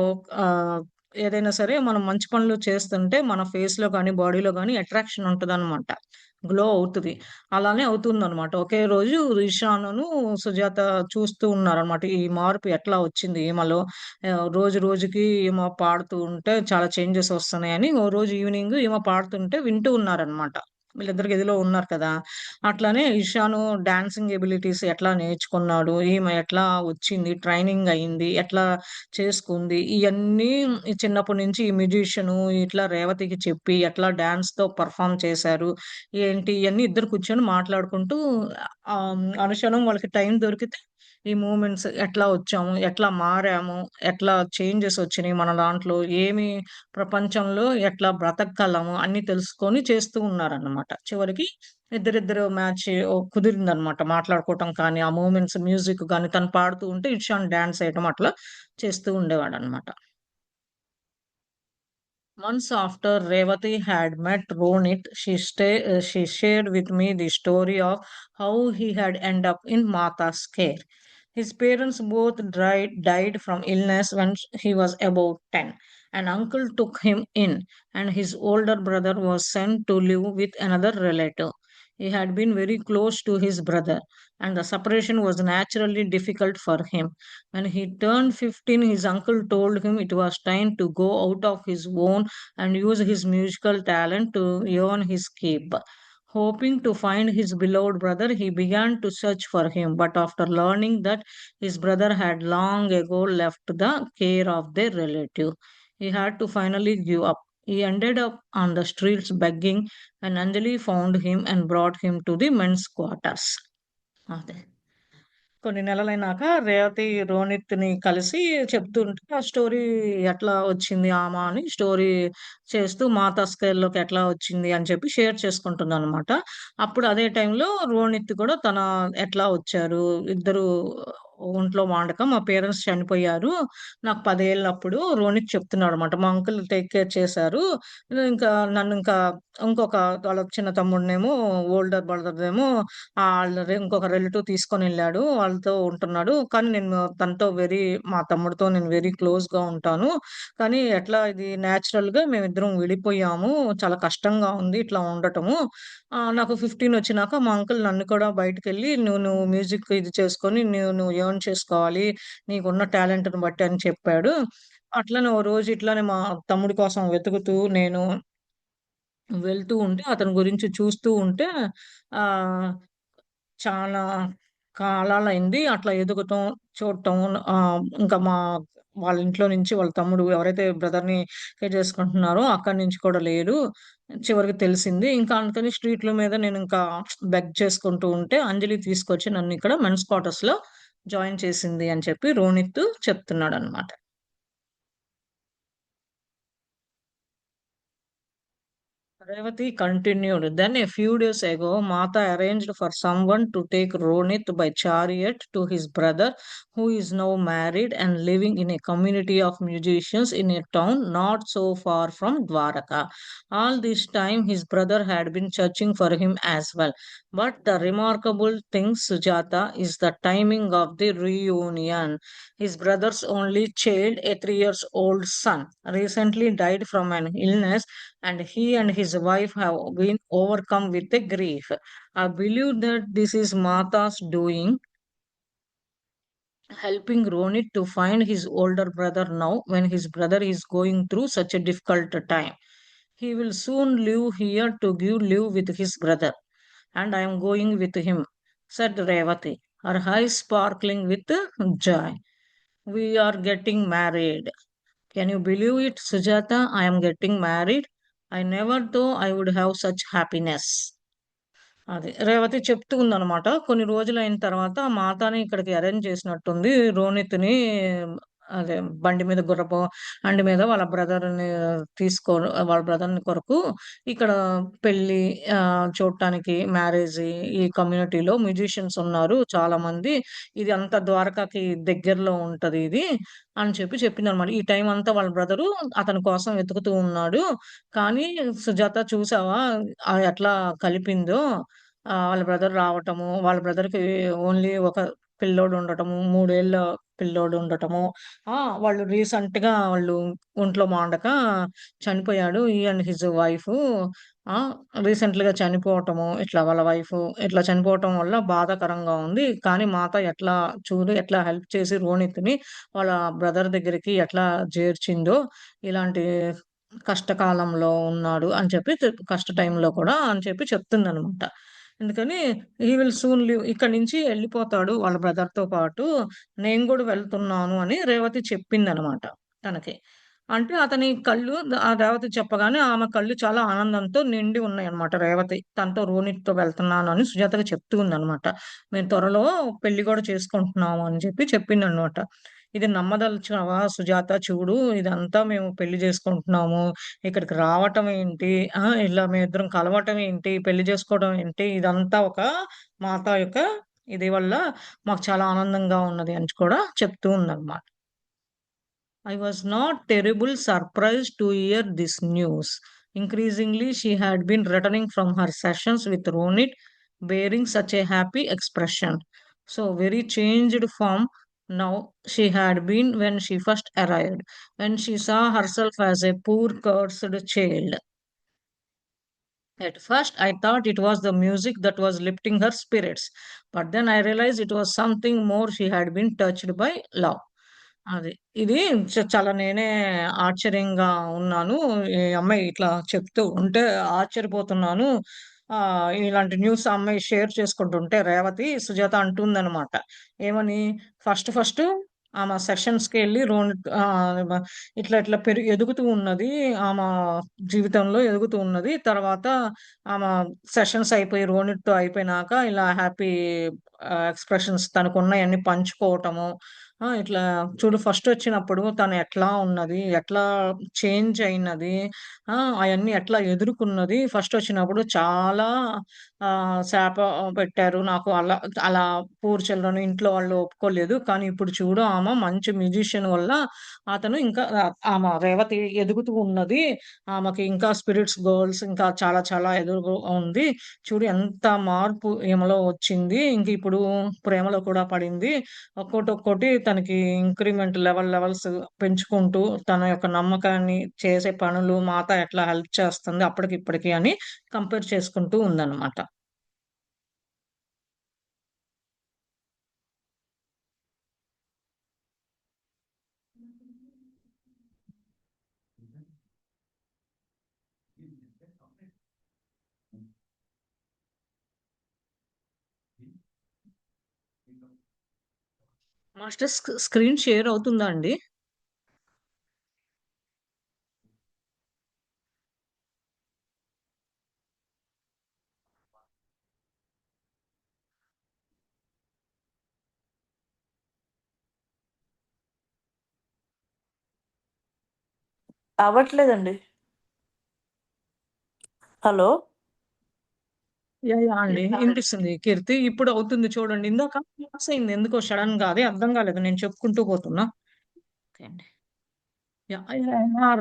ఏదైనా సరే మనం మంచి పనులు చేస్తుంటే మన ఫేస్‌లో గాని, బాడీలో గాని అట్రాక్షన్ ఉంటదనమాట. గ్లో అవుతది. అలానే అవుతుందనమాట. ఒకే రోజు ఇషానును, సుజాత చూస్తూ ఉన్నారనమాట. ఈ మార్పు ఎట్లా వచ్చింది ఈమెలో. రోజు రోజుకి ఈమె పాడుతూ ఉంటే చాలా చేంజెస్ వస్తున్నాయని ఓ రోజు ఈవినింగ్ ఈమె పాడుతుంటే వింటూ ఉన్నారనమాట. వీళ్ళిద్దరు గదిలో ఉన్నారు కదా! అట్లనే ఇషాను డాన్సింగ్ ఎబిలిటీస్ ఎట్లా నేర్చుకున్నాడు, ఈమె ఎట్లా వచ్చింది, ట్రైనింగ్ అయింది, ఎట్లా చేసుకుంది, ఇయన్నీ చిన్నప్పటి నుంచి ఈ మ్యూజిషియను ఇట్లా రేవతికి చెప్పి ఎట్లా డాన్స్‌తో పెర్ఫార్మ్ చేశారు, ఏంటి ఇయన్నీ ఇద్దరు కూర్చొని మాట్లాడుకుంటూ అనుక్షణం వాళ్ళకి టైం దొరికితే ఈ మూవ్‌మెంట్స్ ఎట్లా వచ్చాము, ఎట్లా మారాము, ఎట్లా చేంజెస్ వచ్చినియి మన దాంట్లో, ప్రపంచంలో ఎట్లా బ్రతకగలము అన్నీ తెలుసుకొని చేస్తూ ఉన్నారన్నమాట. చివరికి ఇద్దరిద్దరు మ్యాచ్ కుదిరిందన్నమాట. మాట్లాడుకోవటం కానీ, ఆ మూవ్‌మెంట్స్ మ్యూజిక్ గాని తను పాడుతూ ఉంటే ఇషాన్ డాన్స్ ఏయటం అట్లా చేస్తూ ఉండేవాడన్నమాట. Months after Revati had met Ronit, she shared with me the story of how he had ended up in Mata's care. His parents both died from illness when he was about 10. An uncle took him in, and his older brother was sent to live with another relative. He had been very close to his brother, and the separation was naturally difficult for him. When he turned 15, his uncle told him it was time to go out of his own and use his musical talent to earn his keep. Hoping to find his beloved brother, he began to search for him. But after learning that his brother had long ago left the care of their relative, he had to finally give up. He ended up on the streets begging, and Anjali found him and brought him to the men's quarters. అదే. కొన్ని నెలలైనాక రేవతి రోనిత్‌ని కలిసి చెప్తుంటే, ఆ story ఎట్లా వచ్చింది అని story చేస్తూ మాతా స్కేల్‌లోకి ఎట్లా వచ్చింది అని చెప్పి షేర్ చేసుకుంటుందనమాట. అప్పుడు అదే టైంలో రోనిత్ కూడా ఎట్లా వచ్చారు, ఇద్దరు ఒంట్లో బాగుండక మా పేరెంట్స్ చనిపోయారు. నాకు 10 ఏళ్ళప్పుడు రోనిత్ చెప్తున్నాడనమాట. మా అంకుల్ టేక్ కేర్ చేశారు. ఇంకా నన్నింకా ఇంకొక వాళ్ళ చిన్న తమ్ముడినేమో ఓల్డర్ బ్రదర్‌దేమో ఇంకొక రిలేటివ్ తీసుకొనెళ్ళాడు. వాళ్ళతో ఉంటున్నాడు. కానీ నేను తనతో మా తమ్ముడితో నేను వెరీ క్లోజ్‌గా ఉంటాను. కానీ ఎట్లా ఇది నేచురల్‌గా మేమిద్దరం విడిపోయాము. చాలా కష్టంగా ఉంది ఇట్లా ఉండటము. నాకు 15 వచ్చినాక మా అంకుల్ నన్ను కూడా బయటికెళ్ళి నువ్వు మ్యూజిక్ ఇది చేసుకొని నువ్వు ఎర్న్ చేసుకోవాలి. నీకున్న టాలెంట్‌ని బట్టి అని చెప్పాడు. అట్లనే ఓ రోజు ఇట్లానే మా తమ్ముడి కోసం వెతుకుతూ నేను వెళ్తూ ఉంటే అతని గురించి చూస్తూ ఉంటే ఆహ్, చాలా కాలాలయింది. అట్లా ఎదుగటం, చూడటం ఇంకా వాళ్ళ ఇంట్లో నుంచి వాళ్ళ తమ్ముడు ఎవరైతే బ్రదర్‌ని కేర్ చేసుకుంటున్నారో అక్కడి నుంచి కూడా లేరు. చివరికి తెలిసింది. ఇంకా అందుకని స్ట్రీట్‌ల మీద నేనింకా బెగ్ చేసుకుంటూ ఉంటే అంజలి తీసుకొచ్చి నన్నిక్కడ మెన్స్ క్వార్టర్స్‌లో జాయిన్ చేసింది అని చెప్పి Ronit చెప్తున్నాడనమాట. Revati continued. Then a few days ago, Mata arranged for someone to take Ronit by chariot to his brother, who is now married and living in a community of musicians in a town not so far from Dwaraka. All this time, his brother had been searching for him as well. But the remarkable thing, Sujata, is the timing of the reunion. His brother's only child, a 3 years old son, recently died from an illness, and he and his wife have been overcome with the grief. I believe that this is Mata's doing, helping Ronit to find his older brother now when his brother is going through such a difficult time. He will soon leave here to give live with his brother, and I am going with him, said Revati, her eyes sparkling with joy. We are getting married. Can you believe it, Sujata? I am getting married. I never thought I would have such happiness. అది. రేవతి చెప్తూ ఉందనమాట. కొన్ని రోజులయిన తర్వాత మాతాని ఇక్కడికి arrange చేసినట్టుంది. రోనిత్‌ని అదే బండి మీద వాళ్ళ బ్రదర్‌ని వాళ్ళ బ్రదర్‌ని కొరకు ఇక్కడ పెళ్లి చూడటానికి ఈ కమ్యూనిటీలో మ్యూజిషియన్స్ ఉన్నారు చాలామంది. ఇది అంతా ద్వారకాకి దగ్గరలో ఉంటది ఇది అని చెప్పిందనమాట. ఈ టైం అంతా వాళ్ళ బ్రదరు అతని కోసం వెతుకుతూ ఉన్నాడు. కానీ సుజాత చూసావా ఎట్లా కలిపిందో. వాళ్ళ బ్రదర్ రావటము, వాళ్ళ బ్రదర్‌కి ఓన్లీ ఒక పిల్లోడు ఉండటము, 3 ఏళ్ల పిల్లోడు ఉండటము. ఆ! వాళ్ళు ఒంట్లో బాగుండక చనిపోయాడు. హి అండ్ హిస్ వైఫు ఆ! రీసెంట్‌గా చనిపోవటము, ఇట్లా వాళ్ళ వైఫు ఇట్లా చనిపోవటం వల్ల బాధాకరంగా ఉంది. కానీ మాత ఎట్లా హెల్ప్ చేసి రోనిత్‌ని వాళ్ళ బ్రదర్ దగ్గరికి ఎట్లా చేర్చిందో, ఇలాంటి కష్టకాలంలో ఉన్నాడు అని కష్ట టైంలో కూడా అని చెప్తుందనమాట. అందుకని హి విల్ సూన్ లీవ్ ఇక్కడి నుంచి ఎళ్ళిపోతాడు వాళ్ళ బ్రదర్‌తో పాటు. నేను గూడా వెళ్తున్నాను అని రేవతి చెప్పిందనమాట తనకి. అంటే అతని కళ్ళు రేవతి చెప్పగానే ఆమె కళ్ళు చాలా ఆనందంతో నిండి ఉన్నాయన్నమాట రేవతి. తనతో రోనిత్‌తో వెళ్తున్నాను అని సుజాతకి చెప్తూ ఉందన్నమాట. మేము త్వరలో పెళ్లి గూడా చేసుకుంటున్నాము అని చెప్పిందన్నమాట. ఇది నమ్మదలచావా సుజాత, చూడు ఇదంతా మేము పెళ్లి చేసుకుంటున్నాము. ఇక్కడికి రావటం ఏంటి? ఇలా మేమిద్దరం కలవటం ఏంటి? పెళ్లి చేసుకోవడం ఏంటి? ఇదంతా ఒక మాత యొక్క ఇది వల్ల మాకు చాలా ఆనందంగా ఉన్నది అని కూడా చెప్తూ ఉందన్నమాట. I was not terrible surprised to hear this news. Increasingly, she had been returning from her sessions with Ronit, bearing such a happy expression. So, very changed from now she had been when she first arrived, when she saw herself as a poor, cursed child. At first, I thought it was the music that was lifting her spirits, but then I realized it was something more. She had been touched by love. అది. ఇది చాలా నేనే ఆశ్చర్యంగా ఉన్నాను. ఈ అమ్మాయి ఇట్లా చెప్తూ ఉంటే ఆశ్చర్యపోతున్నాను. ఇలాంటి న్యూస్ ఆ అమ్మాయి షేర్ చేసుకుంటుంటే రేవతి, సుజాత అంటుందనమాట. ఏమని ఫస్ట్ ఫస్ట్ ఆమె సెషన్స్‌కెళ్ళి ఇట్లా ఇట్లా ఎదుగుతూ ఉన్నది. ఆమా జీవితంలో ఎదుగుతూ ఉన్నది. తర్వాత ఆమా సెషన్స్ అయిపోయి రోనిట్‌తో అయిపోయినాక ఇలా హ్యాపీ ఎక్స్‌ప్రెషన్స్ తనకున్నయన్నీ పంచుకోవటము. ఇట్లా చూడు ఫస్టొచ్చినప్పుడు తను ఎట్లా ఉన్నది, ఎట్లా చేంజ్ అయినది, అయన్నీ ఎట్లా ఎదుర్కొన్నది. ఫస్టొచ్చినప్పుడు చాలా శాప పెట్టారు నాకు. అలా అలా పూర్ చిల్డ్రన్ ఇంట్లో వాళ్ళు ఒప్పుకోలేదు. కానీ ఇప్పుడు చూడు ఆమె మంచి మ్యూజిషియన్ వల్ల అతను ఇంకా ఆమె రేవతి ఎదుగుతూ ఉన్నది. ఆమెకి ఇంకా స్పిరిట్స్ గర్ల్స్ ఇంకా చాలా చాలా ఎదుగు ఉంది. చూడు ఎంత మార్పు ఈమెలో వచ్చింది. ఇంక ఇప్పుడు ప్రేమలో కూడా పడింది. ఒక్కోటొక్కోటి తనకి ఇంక్రిమెంట్ లెవెల్స్ పెంచుకుంటూ తన యొక్క నమ్మకాన్ని, చేసే పనులు, మాత ఎట్లా హెల్ప్ చేస్తుంది అప్పటికి ఇప్పటికి అని కంపేర్ చేసుకుంటూ ఉందన్నమాట. మాస్టర్ స్క్రీన్ షేర్ అవుతుందా అండి? అవ్వట్లేదండి. హలో! యాహ్! అండి. ఇనిపిస్తుంది కీర్తి. ఇప్పుడు అవుతుంది చూడండి. ఇందాక మిస్ అయింది ఎందుకో సడెన్‌గా అదే అర్థం కాలేదు. నేను చెప్పుకుంటూ పోతున్నా. ఓకే అండి.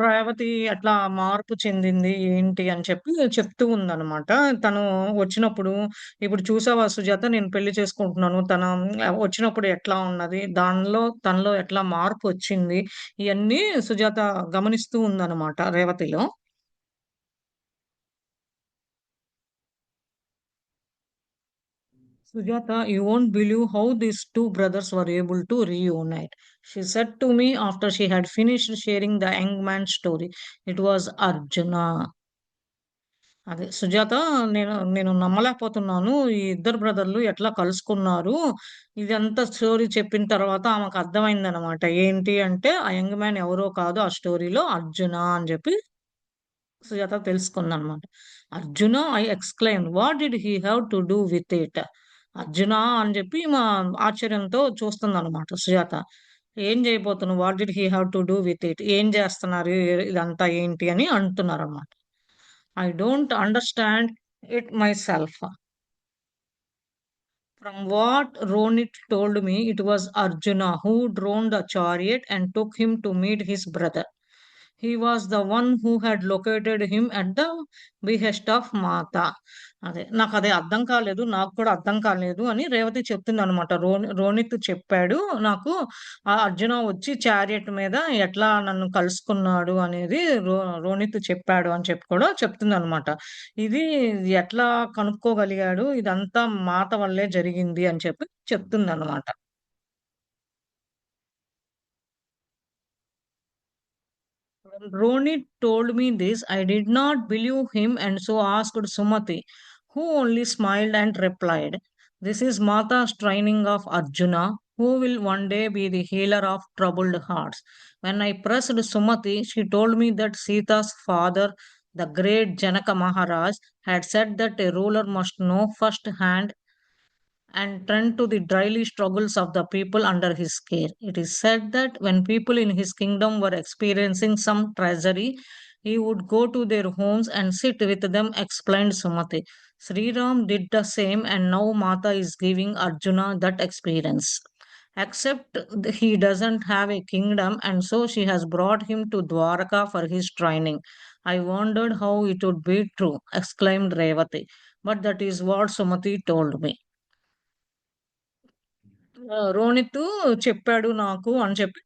రేవతి అట్లా మార్పు చెందింది ఏంటి అని చెప్పి చెప్తూ ఉందనమాట. తను వచ్చినప్పుడు, ఇప్పుడు చూసావా సుజాత నేను పెళ్లి చేసుకుంటున్నాను. వచ్చినప్పుడు ఎట్లా ఉన్నది? తనలో ఎట్లా మార్పొచ్చింది? ఇయన్నీ సుజాత గమనిస్తూ ఉందనమాట రేవతిలో. Sujata, you won't believe how these two brothers were able to reunite. She said to me after she had finished sharing the young man's story. It was Arjuna. అదే సుజాత, నేను నేను నమ్మలేకపోతున్నాను. ఈ ఇద్దరు బ్రదర్‌లు ఎట్లా కలుసుకున్నారు. ఇదంతా స్టోరీ చెప్పిన తర్వాత ఆమెకు అర్థమైందనమాట. ఏంటి అంటే ఆ యంగ్ మ్యాన్ ఎవరో కాదు ఆ స్టోరీలో అర్జున అని చెప్పి సుజాత తెలుసుకుందనమాట. Arjuna I exclaimed. What did he have to do with it? Arjuna అని చెప్పి ఆశ్చర్యంతో చూస్తుందనమాట సుజాత. ఏం చేయబోతున్నావు? What did he have to do with it? ఏం చేస్తున్నారు? ఇదంతా ఏంటి అని అంటున్నారనమాట. I don't understand it myself. From what Ronit told me, it was Arjuna who droned a chariot and took him to meet his brother. He was the one who had located him at the behest of Mata. అదే నాకదే అర్థం కాలేదు. నాకు కూడా అర్థం కాలేదు అని రేవతి చెప్తుందనమాట. రోనిత్ చెప్పాడు నాకు. అర్జున వచ్చి చారియట్ మీద ఎట్లా నన్ను కలుసుకున్నాడు అనేది రోనిత్ చెప్పాడు అని చెప్పి కూడా చెప్తుందనమాట. ఇది ఎట్లా కనుక్కోగలిగాడు? ఇదంతా మాత వల్లే జరిగింది అని చెప్పి చెప్తుందనమాట. When Ronit told me this, I did not believe him and so asked Sumati, who only smiled and replied, this is Mata's training of Arjuna, who will one day be the healer of troubled hearts. When I pressed Sumati, she told me that Sita's father, the great Janaka Maharaj, had said that a ruler must know first hand and tend to the daily struggles of the people under his care. It is said that when people in his kingdom were experiencing some tragedy, he would go to their homes and sit with them, explained Sumati. Sri Ram did the same, and now Mata is giving Arjuna that experience. Except he doesn't have a kingdom, and so she has brought him to Dwaraka for his training. I wondered how it would be true, exclaimed Revati. But that is what Sumati told me. Ronit చెప్పాడు నాకు అని చెప్పి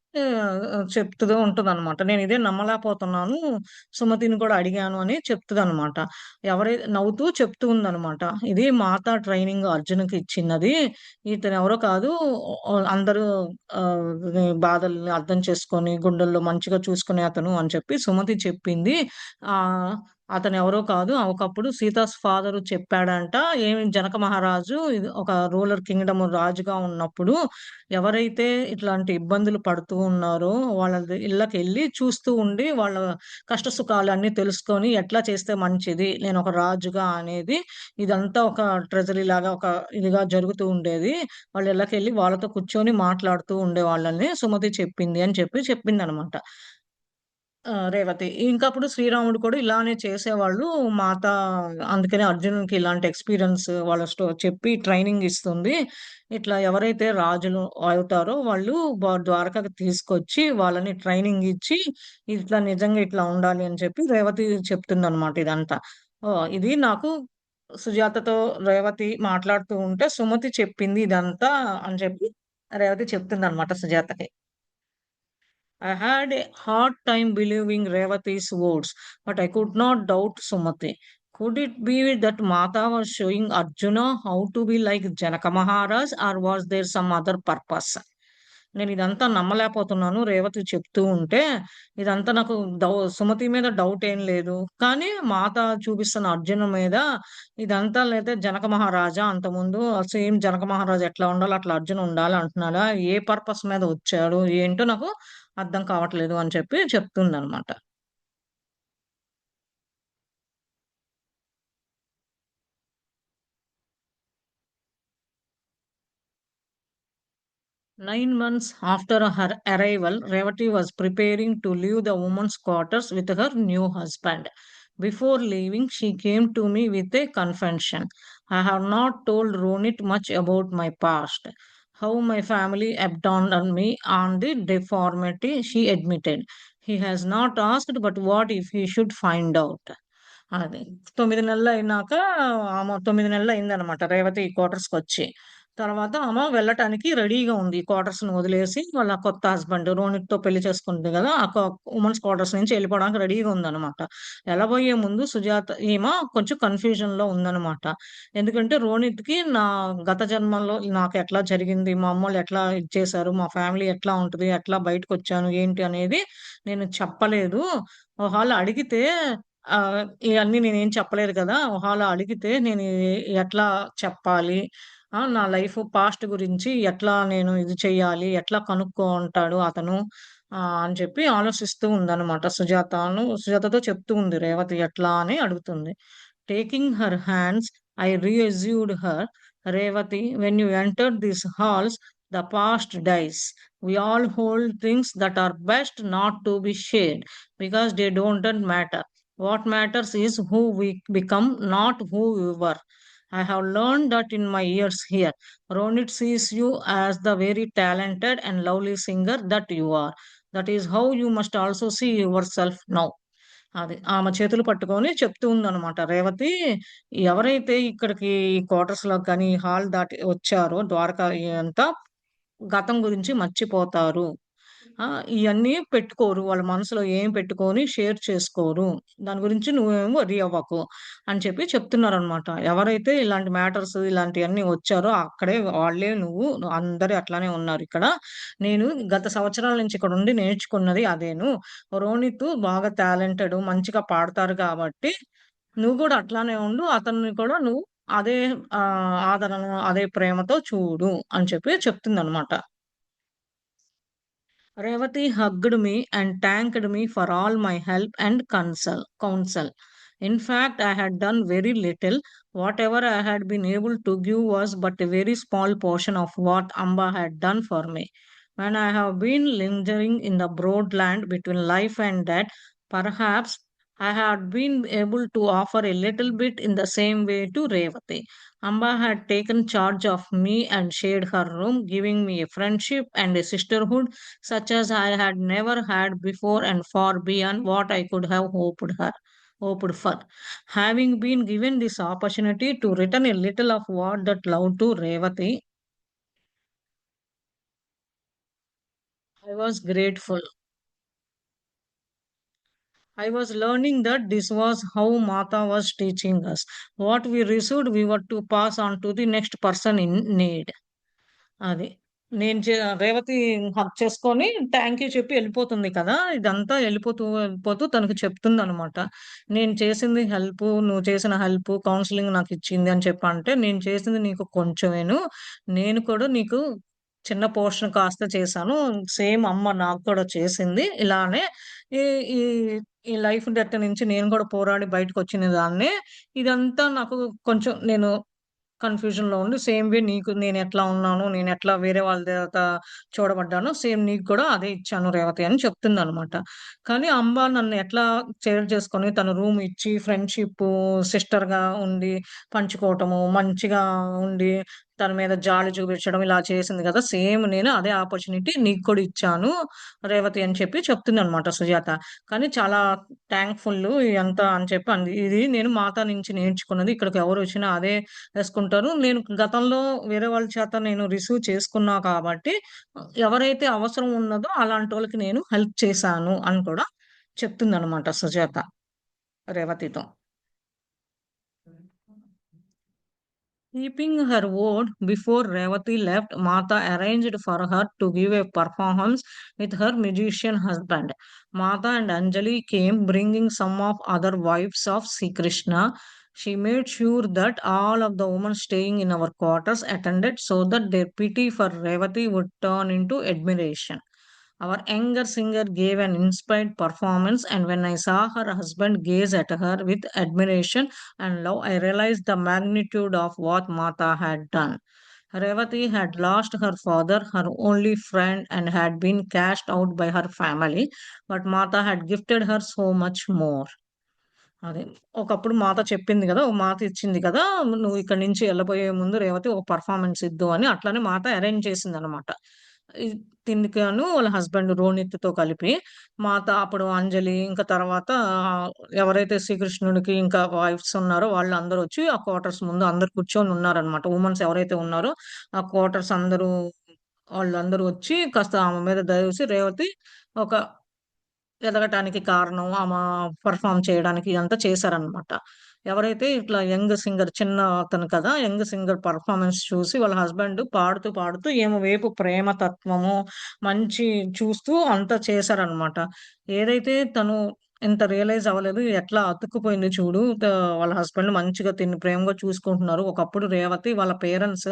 చెప్తూ ఉంటదనమాట. నేనిదే నమ్మలేకపోతున్నాను. సుమతిని కూడా అడిగాను అని చెప్తదనమాట. నవ్వుతూ చెప్తూ ఉందనమాట. ఇది మాత ట్రైనింగ్ అర్జున్‌కి ఇచ్చినది. ఇతనెవరో కాదు. అందరూ బాధల్ని అర్థం చేసుకొని గుండెల్లో మంచిగా చూసుకునే అతను అని చెప్పి సుమతి చెప్పింది. ఆహ్, అతనెవరో కాదు. ఒకప్పుడు సీతా's ఫాదరు చెప్పాడంట. ఏమి జనక మహారాజు ఇది ఒక రూలర్ కింగ్‌డమ్ రాజుగా ఉన్నప్పుడు ఎవరైతే ఇట్లాంటి ఇబ్బందులు పడుతూ ఉన్నారో వాళ్ళ ఇళ్ళకెళ్ళి చూస్తూ ఉండి వాళ్ళ కష్ట సుఖాలన్నీ తెలుసుకొని ఎట్లా చేస్తే మంచిది. నేనొక రాజుగా అనేది ఇదంతా ఒక ట్రెజరీ లాగా ఒక ఇదిగా జరుగుతూ ఉండేది. వాళ్ళ ఇళ్ళకెళ్ళి వాళ్ళతో కూర్చొని మాట్లాడుతూ ఉండేవాళ్ళని సుమతి చెప్పింది అని చెప్పి చెప్పిందనమాట. రేవతి. ఇంకప్పుడు శ్రీరాముడు కూడా ఇలానే చేసేవాళ్ళు. మాత అందుకనే అర్జునునికి ఇలాంటి ఎక్స్‌పీరియన్స్ వాళ్ళ చెప్పి ట్రైనింగ్ ఇస్తుంది. ఇట్లా ఎవరైతే రాజులు అవుతారో వాళ్ళు ద్వారకకి తీసుకొచ్చి వాళ్ళని ట్రైనింగ్ ఇచ్చి, ఇట్లా నిజంగా ఇట్లా ఉండాలి అని చెప్పి రేవతి చెప్తుందనమాట ఇదంతా. ఇది నాకు సుజాతతో రేవతి మాట్లాడుతూ ఉంటే సుమతి చెప్పింది ఇదంతా అని చెప్పి Revathi చెప్తుందనమాట సుజాతకి. I had a hard time believing Revati's words, but I could not doubt Sumati. Could it be that Mata was showing Arjuna how to be like Janaka Maharaj, or was there some other purpose? నేనిదంతా నమ్మలేకపోతున్నాను. రేవతి చెప్తూ ఉంటే, ఇదంతా నాకు సుమతి మీద డౌటేం లేదు. కానీ మాత చూపిస్తున్న అర్జున మీద ఇదంతా లేతే జనక మహారాజా అంతకుముందు సేమ్ జనక మహారాజు ఎట్లా ఉండాలో అట్లా అర్జున ఉండాలి అంటున్నాడా? ఏ పర్పస్ మీద వచ్చాడు? ఏంటో నాకు అర్థం కావట్లేదు అని చెప్పి చెప్తుందనమాట. 9 months after her arrival, Revati was preparing to leave the women's quarters with her new husband. Before leaving, she came to me with a confession. I have not told Ronit much about my past. How my family abandoned me and the deformity, she admitted. He has not asked, but what if he should find out? అది. 9 నెలలయినాక ఆమె 9 నెలలయిందనమాట రేవతి క్వార్టర్స్‌కొచ్చి. తర్వాత ఆమె వెళ్ళటానికి రెడీగా ఉంది. ఈ క్వార్టర్స్‌ని వదిలేసి వాళ్ళ కొత్త హస్బెండ్ రోనిత్‌తో పెళ్లి చేసుకుంది గదా! ఆ వుమెన్స్ క్వార్టర్స్ నుంచి ఎళ్ళిపోవడానికి రెడీగా ఉందనమాట. ఎళ్ళబోయే ముందు ఈమె కొంచెం కన్‌ఫ్యూజన్‌లో ఉందనమాట. ఎందుకంటే రోనిత్‌కి నా గత జన్మలో నాకెట్లా జరిగింది, మా అమ్మోళ్ళు ఎట్లా ఇది చేశారు, మా ఫ్యామిలీ ఎట్లా ఉంటది, ఎట్లా బయటకొచ్చాను, ఏంటి అనేది నేను చెప్పలేదు. ఒకవేళ అడిగితే ఇయన్నీ నేనేం చెప్పలేదు కదా! ఒకవేళ అడిగితే నేను ఎట్లా చెప్పాలి? నా లైఫ్ పాస్ట్ గురించి ఎట్లా నేను ఇది చెయ్యాలి? ఎట్లా కనుక్కుంటాడు అతను? అని చెప్పి ఆలోచిస్తూ ఉందనమాట సుజాతతో చెప్తూ ఉంది రేవతి ఎట్లా అని అడుగుతుంది. Taking her hands, I reassured her, Revati, when you enter these halls, the past dies. We all hold things that are best not to be shared because they don't matter. What matters is who we become, not who we were. I have learned that in my years here. Ronit sees you as the very talented and lovely singer that you are. That is how you must also see yourself now. అది. ఆమె చేతులు పట్టుకొని చెప్తూ ఉందనమాట. రేవతి ఎవరైతే ఇక్కడికి ఈ క్వార్టర్స్‌లోకి గాని, ఈ హాల్ దాటి వచ్చారో ద్వారకా అంతా గతం గురించి మర్చిపోతారు. ఇయన్నీ పెట్టుకోరు. వాళ్ళ మనసులో ఏం పెట్టుకొని షేర్ చేసుకోరు. దాని గురించి నువ్వేమో వరీ అవ్వకు అని చెప్పి చెప్తున్నారనమాట. ఎవరైతే ఇలాంటి మ్యాటర్స్ ఇలాంటియన్నీ వచ్చారో అక్కడే వాళ్ళే అందరూ అట్లానే ఉన్నారిక్కడ. నేను గత సంవత్సరాల నుంచి ఇక్కడుండి నేర్చుకున్నది అదేను. రోనిత్ బాగా టాలెంటెడు. మంచిగా పాడతారు కాబట్టి నువ్వు గూడా అట్లానే ఉండు. అతన్ని కూడా నువ్వు అదే ఆదరణ, అదే ప్రేమతో చూడు అని చెప్పి చెప్తుందనమాట. Revati hugged me and thanked me for all my help and counsel. In fact, I had done very little. Whatever I had been able to give was but a very small portion of what Amba had done for me. When I have been lingering in the broad land between life and death, perhaps I had been able to offer a little bit in the same way to Revati. Amba had taken charge of me and shared her room, giving me a friendship and a sisterhood such as I had never had before and far beyond what I could have hoped for. Having been given this opportunity to return a little of what that love to Revati, I was grateful. I was learning that this was how Mata was teaching us. What we received, we were to pass on to the next person in need. అది. Revathi hug చేసుకొని thank you చెప్పి ఎళ్ళిపోతుంది కదా! ఇదంతా ఎళ్ళిపోతూ తనకు చెప్తుందనమాట. నేను చేసింది help, నువ్వు చేసిన హెల్పు, కౌన్సెలింగ్ నాకిచ్చింది అని చెప్పంటే, నేను చేసింది నీకు కొంచెమేను. నేను కూడా నీకు చిన్న పోర్షన్ కాస్త చేశాను. సేమ్ అమ్మ నాకు కూడా చేసింది. ఇలానే ఈ ఈ ఈ లైఫ్ డెత్ నుంచి నేను కూడా పోరాడి బయటకొచ్చిన దాన్నే. ఇదంతా నాకు కొంచెం నేను కన్‌ఫ్యూజన్‌లో ఉండి సేమ్ వే నీకు నేనెట్లా ఉన్నానో, నేనెట్లా వేరే వాళ్ళ చేత చూడబడ్డానో సేమ్ నీకు కూడా అదే ఇచ్చాను రేవతి అని చెప్తుందనమాట. కానీ అంబ నన్ను ఎట్లా షేర్ చేసుకొని తన రూమ్ ఇచ్చి ఫ్రెండ్‌షిప్పు, సిస్టర్‌గా ఉండి పంచుకోవటము, మంచిగా ఉండి తన మీద జాలి చూపించడం ఇలా చేసింది కదా! సేమ్ నేను అదే ఆపర్చునిటీ నీకు కూడా ఇచ్చాను రేవతి అని చెప్పి చెప్తుందనమాట సుజాత. కానీ చాలా థాంక్‌ఫుల్లు ఇదంతా అని చెప్పి అంది. ఇది నేను మాత నుంచి నేర్చుకున్నది. ఇక్కడికి ఎవరొచ్చినా అదే వేసుకుంటారు. నేను గతంలో వేరే వాళ్ళ చేత నేను రిసీవ్ చేసుకున్నా కాబట్టి, ఎవరైతే అవసరం ఉన్నదో అలాంటోళ్ళకి నేను హెల్ప్ చేశాను అని కూడా చెప్తుందనమాట Sujatha రేవతితో. Keeping her word, before Revati left, Mata arranged for her to give a performance with her magician husband. Mata and Anjali came bringing some of other wives of Sri Krishna. She made sure that all of the women staying in our quarters attended so that their pity for Revati would turn into admiration. Our younger singer gave an inspired performance, and when I saw her husband gaze at her with admiration and love, I realized the magnitude of what Mata had done. Revati had lost her father, her only friend, and had been cast out by her family, but Mata had gifted her so much more. అదే. ఒకప్పుడు మాత చెప్పింది గదా! ఓ మాట ఇచ్చింది కదా! నువ్వు ఇక్కడి నుంచి ఎళ్ళబోయే ముందు రేవతి ఒక పెర్ఫార్మన్స్ ఇద్దు అని. అట్లనే మాత అరేంజ్ చేసిందనమాట. ఈ తిండికను వాళ్ళ హస్బెండ్ రోనిత్‌తో కలిపి. మాత అప్పుడు అంజలి ఇంకా తర్వాత ఎవరైతే శ్రీకృష్ణుడికి ఇంకా వైఫ్స్ ఉన్నారో వాళ్ళందరొచ్చి ఆ క్వార్టర్స్ ముందు అందరూ కూర్చొని ఉన్నారనమాట. వుమెన్స్ ఎవరైతే ఉన్నారో ఆ క్వార్టర్స్ అందరూ వాళ్ళందరూ వచ్చి కాస్త ఆమె మీద దయ చూసి రేవతి ఒక ఎదగటానికి కారణం, పెర్ఫార్మ్ చేయడానికి ఇదంతా చేశారనమాట. ఎవరైతే ఇట్లా యంగ్ సింగర్ చిన్న అతను కదా! యంగ్ సింగర్ పెర్ఫార్మన్స్ చూసి వాళ్ళ హస్బెండ్ పాడుతూ ఈమె వైపు ప్రేమ తత్వము, మంచి చూస్తూ అంతా చేశారనమాట. ఏదైతే తను ఇంత రియలైజ్ అవ్వలేదు. ఎట్లా అతుక్కుపోయింది చూడు. వాళ్ళ హస్బెండ్ మంచిగా తిన్ని ప్రేమగా చూసుకుంటున్నారు. ఒకప్పుడు రేవతి వాళ్ళ పేరెంట్స్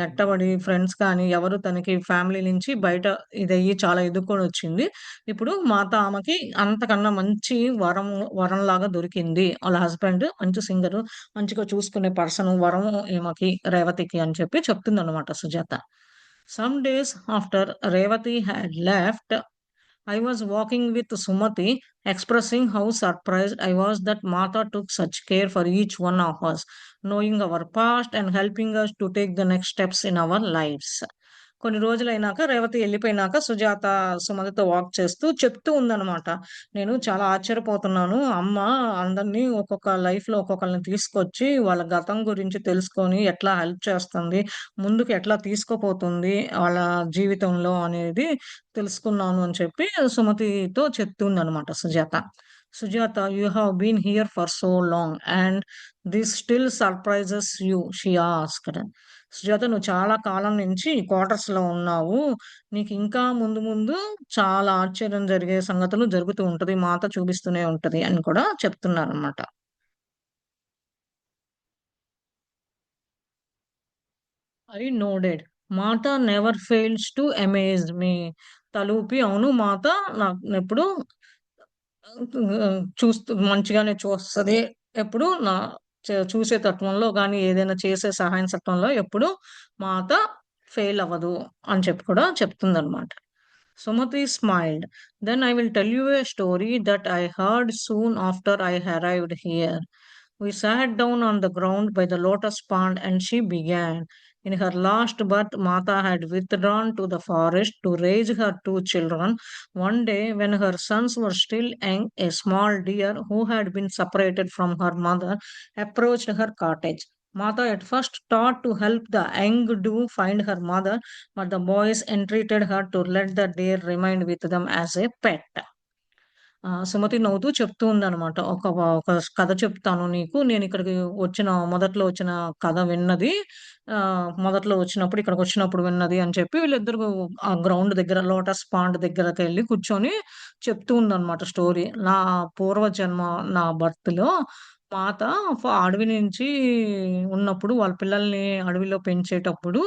నెట్టబడి ఫ్రెండ్స్ కానీ ఎవరు తనకి ఫ్యామిలీ నుంచి బయట ఇదయ్యి చాలా ఎదుర్కొనొచ్చింది. ఇప్పుడు మాత ఆమెకి అంతకన్నా మంచి వరంలాగా దొరికింది. వాళ్ళ హస్బెండ్ మంచి సింగరు, మంచిగా చూసుకునే వరం ఈమెకి రేవతికి అని చెప్పి చెప్తుందన్నమాట Sujatha. Some days after Revati had left, I was walking with Sumati, expressing how surprised I was that Mata took such care for each one of us, knowing our past and helping us to take the next steps in our lives. కొన్ని రోజులైనాక Revathi ఎళ్ళిపోయినాక Sujatha సుమతితో walk చేస్తూ చెప్తూ ఉందనమాట. నేను చాలా ఆశ్చర్యపోతున్నాను. అమ్మ అందరిని ఒక్కొక్క లైఫ్‌లో ఒక్కొక్కళ్ళని తీసుకొచ్చి వాళ్ళ గతం గురించి తెలుసుకొని ఎట్లా హెల్ప్ చేస్తుంది, ముందుకు ఎట్లా తీసుకుపోతుంది వాళ్ళ జీవితంలో అనేది తెలుసుకున్నాను అని చెప్పి సుమతితో చెప్తుందనమాట Sujatha. Sujatha, you have been here for so long and this still surprises you she asked. Sujatha నువ్వు చాలా కాలం నుంచి క్వార్టర్స్‌లో ఉన్నావు. నీకింకా ముందు ముందు చాలా ఆశ్చర్యం జరిగే సంగతులు జరుగుతూ ఉంటది. మాత చూపిస్తూనే ఉంటది అని కూడా చెప్తున్నారనమాట. I nodded. Martha never fails to amaze me. తలూపి అవును మాత నాకెప్పుడు చూస్తూ మంచిగానే చూస్తది. ఎప్పుడు నా చూసే తత్వంలో గాని, ఏదైనా చేసే సహాయం సత్వంలో ఎప్పుడు మాత ఫెయిల్ అవ్వదు అని చెప్పి కూడా చెప్తుందనమాట. Sumati smiled. Then I will tell you a story that I heard soon after I arrived here. We sat down on the ground by the lotus pond and she began. In her last birth, Mata had withdrawn to the forest to raise her two children. One day, when her sons were still young, a small deer who had been separated from her mother approached her cottage. Mata at first thought to help the young do find her mother, but the boys entreated her to let the deer remain with them as a pet. Sumathi నవ్వుతూ చెప్తూ ఉందనమాట. ఒక కథ చెప్తాను నీకు. నేనిక్కడికి మొదట్లో వచ్చిన కథ విన్నది. మొదట్లో వచ్చినప్పుడు ఇక్కడికొచ్చినప్పుడు విన్నది అని చెప్పి వీళ్ళిద్దరూ ఆ గ్రౌండ్ దగ్గర లోటస్ పాండ్ దగ్గరకెళ్ళి కూర్చొని చెప్తూ ఉందనమాట స్టోరీ. పూర్వజన్మ నా బర్త్‌లో మాత అడవి నుంచి ఉన్నప్పుడు వాళ్ళ పిల్లల్ని అడవిలో పెంచేటప్పుడు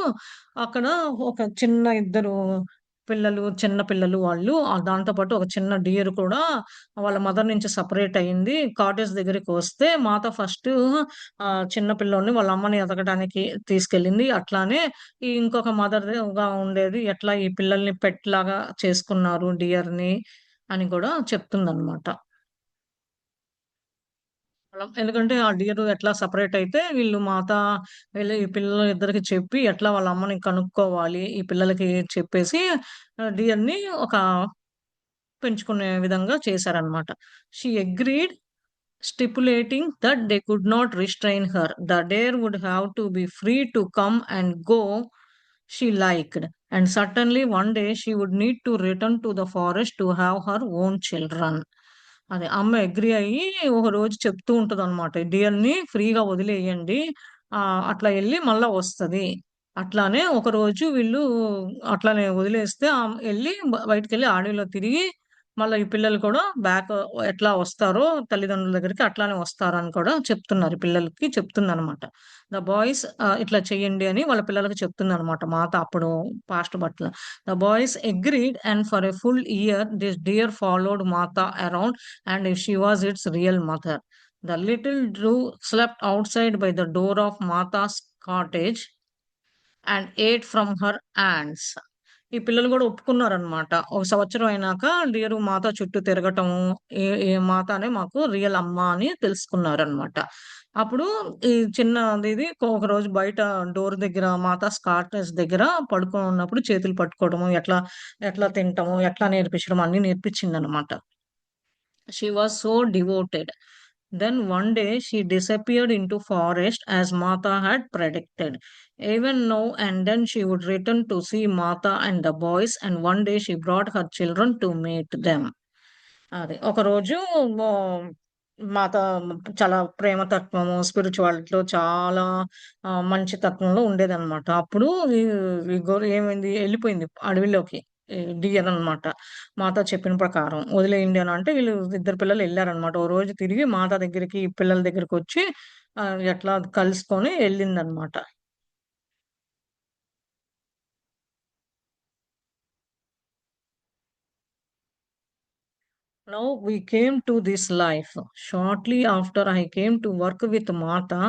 అక్కడ ఒక చిన్న ఇద్దరు చిన్న పిల్లలు వాళ్ళు. దాంతో పాటు ఒక చిన్న డియర్ కూడా వాళ్ళ మదర్ నుంచి సెపరేట్ అయింది. కాటేజ్ దగ్గరికి వస్తే మాత ఫస్టు చిన్న పిల్లోడిని వాళ్ళ అమ్మని ఎతకడానికి తీసుకెళ్ళింది. అట్లానే ఈ ఇంకొక మదర్‌గా ఉండేది. ఎట్లా ఈ పిల్లల్ని పెట్‌లాగా చేసుకున్నారు డియర్‌ని అని కూడా చెప్తుందనమాట. ఎందుకంటే ఆ డియర్ ఎట్లా సెపరేట్ అయితే వీళ్ళు వీళ్ళు ఈ పిల్లలిద్దరికి చెప్పి ఎట్లా వాళ్ళ అమ్మని కనుక్కోవాలి. ఈ పిల్లలకి చెప్పేసి డియర్‌ని పెంచుకునే విధంగా చేశారనమాట. She agreed stipulating that they could not restrain her. The dare would have to be free to come and go she liked. And certainly one day she would need to return to the forest to have her own children. అదే అమ్మ agree అయ్యి ఒక రోజు చెప్తూ ఉంటదనమాట. డియర్‌ని ఫ్రీగా వదిలేయండి. అట్లా ఎళ్లి మళ్ళా వస్తది. అట్లానే ఒకరోజు వీళ్ళు అట్లానే వదిలేస్తే ఎళ్లి బయటికెళ్ళి అడవిలో తిరిగి మళ్ళా ఈ పిల్లలు కూడా ఎట్లా వస్తారో తల్లిదండ్రుల దగ్గరికి అట్లానే వస్తారని కూడా చెప్తున్నారు. ఈ పిల్లలకి చెప్తుందనమాట. ద బాయ్స్ ఇట్లా చేయండి అని వాళ్ళ పిల్లలకి చెప్తుందనమాట మాత అప్పుడు పాస్ట్ బట్ల. The boys agreed and for a full year this deer followed Martha around and she was its real mother. The little Drew slept outside by the door of Martha's cottage and ate from her hands. ఈ పిల్లలు గూడా ఒప్పుకున్నారనమాట. ఒక సంవత్సరం అయినాక dear మాత చుట్టూ తిరగటము, ఏ మాతనే మాకు real అమ్మ అని తెలుసుకున్నారనమాట. అప్పుడు ఈ చిన్నదిది ఒకరోజు బయట డోర్ దగ్గర మాతాస్ కాటేజ్ దగ్గర పడుకోనున్నప్పుడు చేతులు పట్టుకోవడము, ఎట్లా ఎట్లా తింటము, ఎట్లా నేర్పించడం అన్నీ నేర్పించిందనమాట. She was so devoted. Then one day she disappeared into forest as Martha had predicted. Even now and then she would return to see Martha and the boys, and one day she brought her children to meet them. అది. ఒకరోజు ఆహ్, మాత చాలా ప్రేమ తత్వము, స్పిరిచువాలిటీలో చాలా మంచి తత్వంలో ఉండేదనమాట. అప్పుడు ఈ ఈ గొర్రె ఏమైంది ఎళ్ళిపోయింది అడవిలోకి. డియర్ అనమాట. మాత చెప్పిన ప్రకారం వదిలేయండి అనంటే వీళ్ళు ఇద్దరు పిల్లలు ఎళ్లారనమాట. ఓ రోజు తిరిగి మాత దగ్గరికి, పిల్లల దగ్గరికొచ్చి ఎట్లా కలుసుకొని ఎళ్ళిందనమాట. Now we came to this life. Shortly after I came to work with Martha,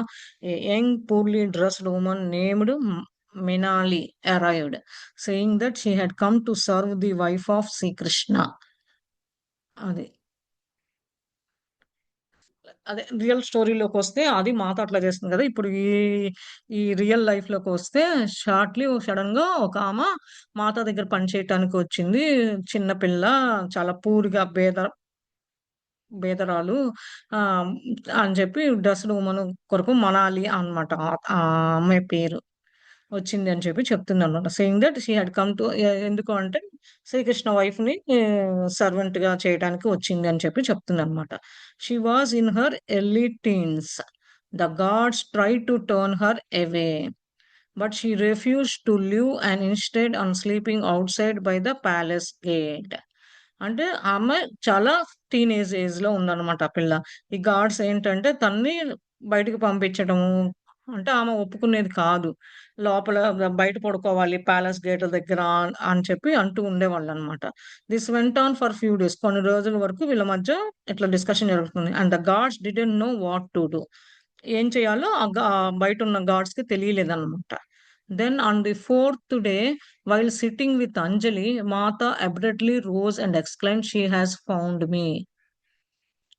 a young poorly dressed woman named Minali arrived, saying that she had come to serve the wife of Sri Krishna. అది. అదే real స్టోరీలోకొస్తే అది మాత అట్లా చేస్తుంది గదా! ఇప్పుడు ఈ real లైఫ్‌లోకొస్తే సడెన్‌గా ఒక మాత దగ్గర పని చేయటానికొచ్చింది. చిన్న పిల్ల చాలా పూర్‌గా బేదరాలు ఆహ్, అని చెప్పి డ్రెస్డ్ వుమన్ కొరకు మనాలి అనమాట. ఆ అమ్మాయి పేరు. వచ్చింది అని చెప్పి చెప్తుందనమాట. Saying that she had come to ఎందుకు అంటే శ్రీకృష్ణ వైఫ్‌ని సర్వెంట్‌గా చేయటానికి వచ్చింది అని చెప్పి చెప్తుందనమాట. She was in her early teens. The gods tried to turn her away. But she refused to live and instead on sleeping outside by the palace gate. అంటే ఆ అమ్మాయి చాలా ఏజ్‌లో ఉందన్నమాట ఆ పిల్ల. ఈ గాడ్స్ ఏంటంటే తనని బయటికి పంపించడము. అంటే ఆమె ఒప్పుకునేది కాదు. లోపల బయట పడుకోవాలి ప్యాలెస్ గేట్‌ల దగ్గర అని చెప్పి అంటూ ఉండేవాళ్ళన్నమాట. This went on for few days. కొన్ని రోజుల వరకు వీళ్ళ మధ్య ఇట్లా డిస్కషన్ జరుగుతుంది. And the gods didn't know what to do. ఏం చేయాలో బయటున్న గాడ్స్‌కి తెలియలేదన్నమాట. Then on the fourth day, while sitting with Anjali, Mata abruptly rose and exclaimed, "She has found me."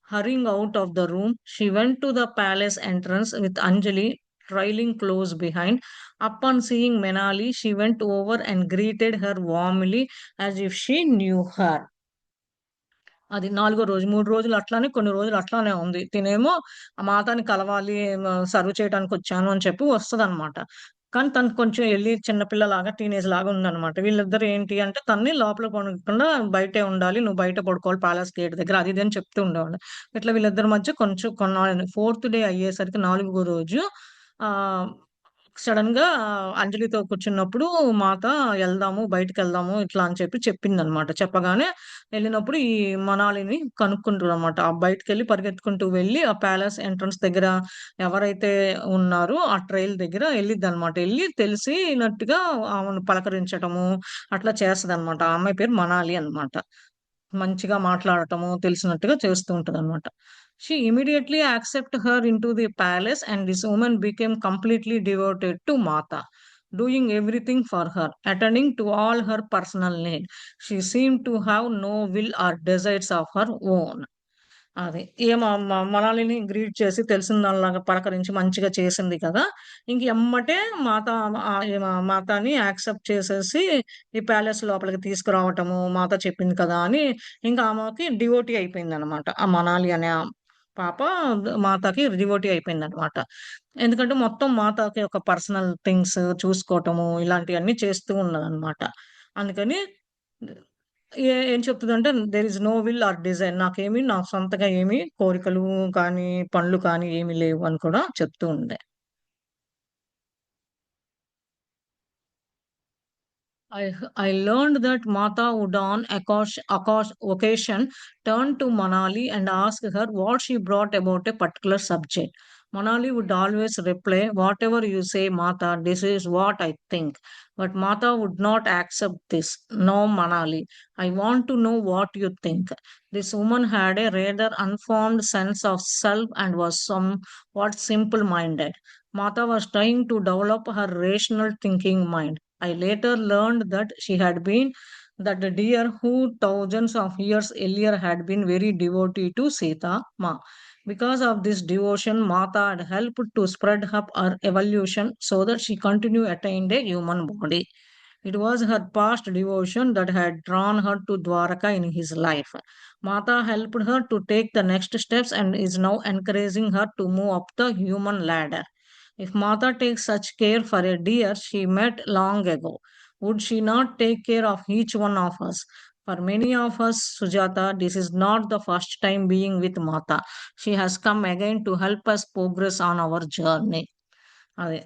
Hurrying out of the room, she went to the palace entrance with Anjali trailing close behind. Upon seeing Menali, she went over and greeted her warmly as if she knew her. అది నాలుగో రోజు. 3 రోజులు అట్లానే, కొన్ని రోజులు అట్లానే ఉంది. తినేమో ఆ మాతని కలవాలి, సర్వ్ చేయడానికొచ్చాను అని చెప్పి వస్తదనమాట. కానీ తను కొంచెం ఎళ్లి చిన్న పిల్లలాగా, టీనేజ్‌లాగా ఉందనమాట. వీళ్ళిద్దరు ఏంటి అంటే తనని లోపల పడకుండా బయటే ఉండాలి. నువ్వు బయట పడుకోవాలి ప్యాలెస్ గేట్ దగ్గర అది ఇది అని చెప్తూ ఉండేవాళ్ళు. ఇట్లా వీళ్ళిద్దరి మధ్య కొంచెం కొన్నాళ్ళు ఫోర్త్ డే అయ్యేసరికి నాలుగో రోజు ఆహ్, సడెన్‌గా అంజలితో కూర్చున్నప్పుడు మాత ఎళ్దాము, బయటికెళ్దాము ఇట్లా అని చెప్పి చెప్పిందనమాట. చెప్పగానే ఎళ్ళినప్పుడు ఈ మనాలిని కనుక్కుంటదనమాట. బయటికెళ్ళి పరిగెత్తుకుంటూ వెళ్ళి ఆ ప్యాలెస్ ఎంట్రన్స్ దగ్గర ఎవరైతే ఉన్నారో ఆ ట్రైల్ దగ్గర ఎళ్ళిద్దనమాట. ఎళ్లి తెలిసినట్టుగా ఆమెను పలకరించటము అట్లా చేస్తదనమాట. ఆ అమ్మాయి పేరు మనాలి అనమాట. మంచిగా మాట్లాడటము తెలిసినట్టుగా చేస్తూ ఉంటదనమాట. She immediately accept her into the palace and this woman became completely devoted to Mata, doing everything for her, attending to all her personal need. She seemed to have no will or desires of her own. అది. ఇగ మనాలిని greet చేసి తెలిసిందానిలాగా పలకరించి మంచిగా చేసింది కదా! ఇంక ఎమ్మటే మాత మాతని accept చేసేసి ఈ ప్యాలెస్ లోపలికి తీసుకురావటము, మాత చెప్పింది కదా! అని ఇంకా ఆమెకి డివోటీ అయిపోయిందనమాట. ఆ మనాలి అనే పాప మాతకి డివోటీ అయిపోయిందనమాట. ఎందుకంటే మొత్తం మాతకి ఒక పర్సనల్ థింగ్స్ చూసుకోవటము ఇలాంటియన్నీ చేస్తూ ఉన్నదనమాట. అందుకని ఏం చెప్తదంటే there is no will or desire నా సొంతగా ఏమి కోరికలు కానీ, పనులు కానీ ఏమి లేవు అని కూడా చెప్తూ ఉండే. I learned that Mata would on occasion turn to Manali and ask her what she brought about a particular subject. Manali would always reply, whatever you say, Mata, this is what I think. But Mata would not accept this. No, Manali, I want to know what you think. This woman had a rather unformed sense of self and was somewhat simple minded. Mata was trying to develop her rational thinking mind. I later learned that she had been that the deer who thousands of years earlier had been very devotee to Sita Ma. Because of this devotion, Mata had helped to spread up her evolution so that she continued attained a human body. It was her past devotion that had drawn her to Dwaraka in his life. Mata helped her to take the next steps and is now encouraging her to move up the human ladder. If Mata takes such care for a deer she met long ago, would she not take care of each one of us? For many of us, Sujata, this is not the first time being with Mata. She has come again to help us progress on our journey. అదే.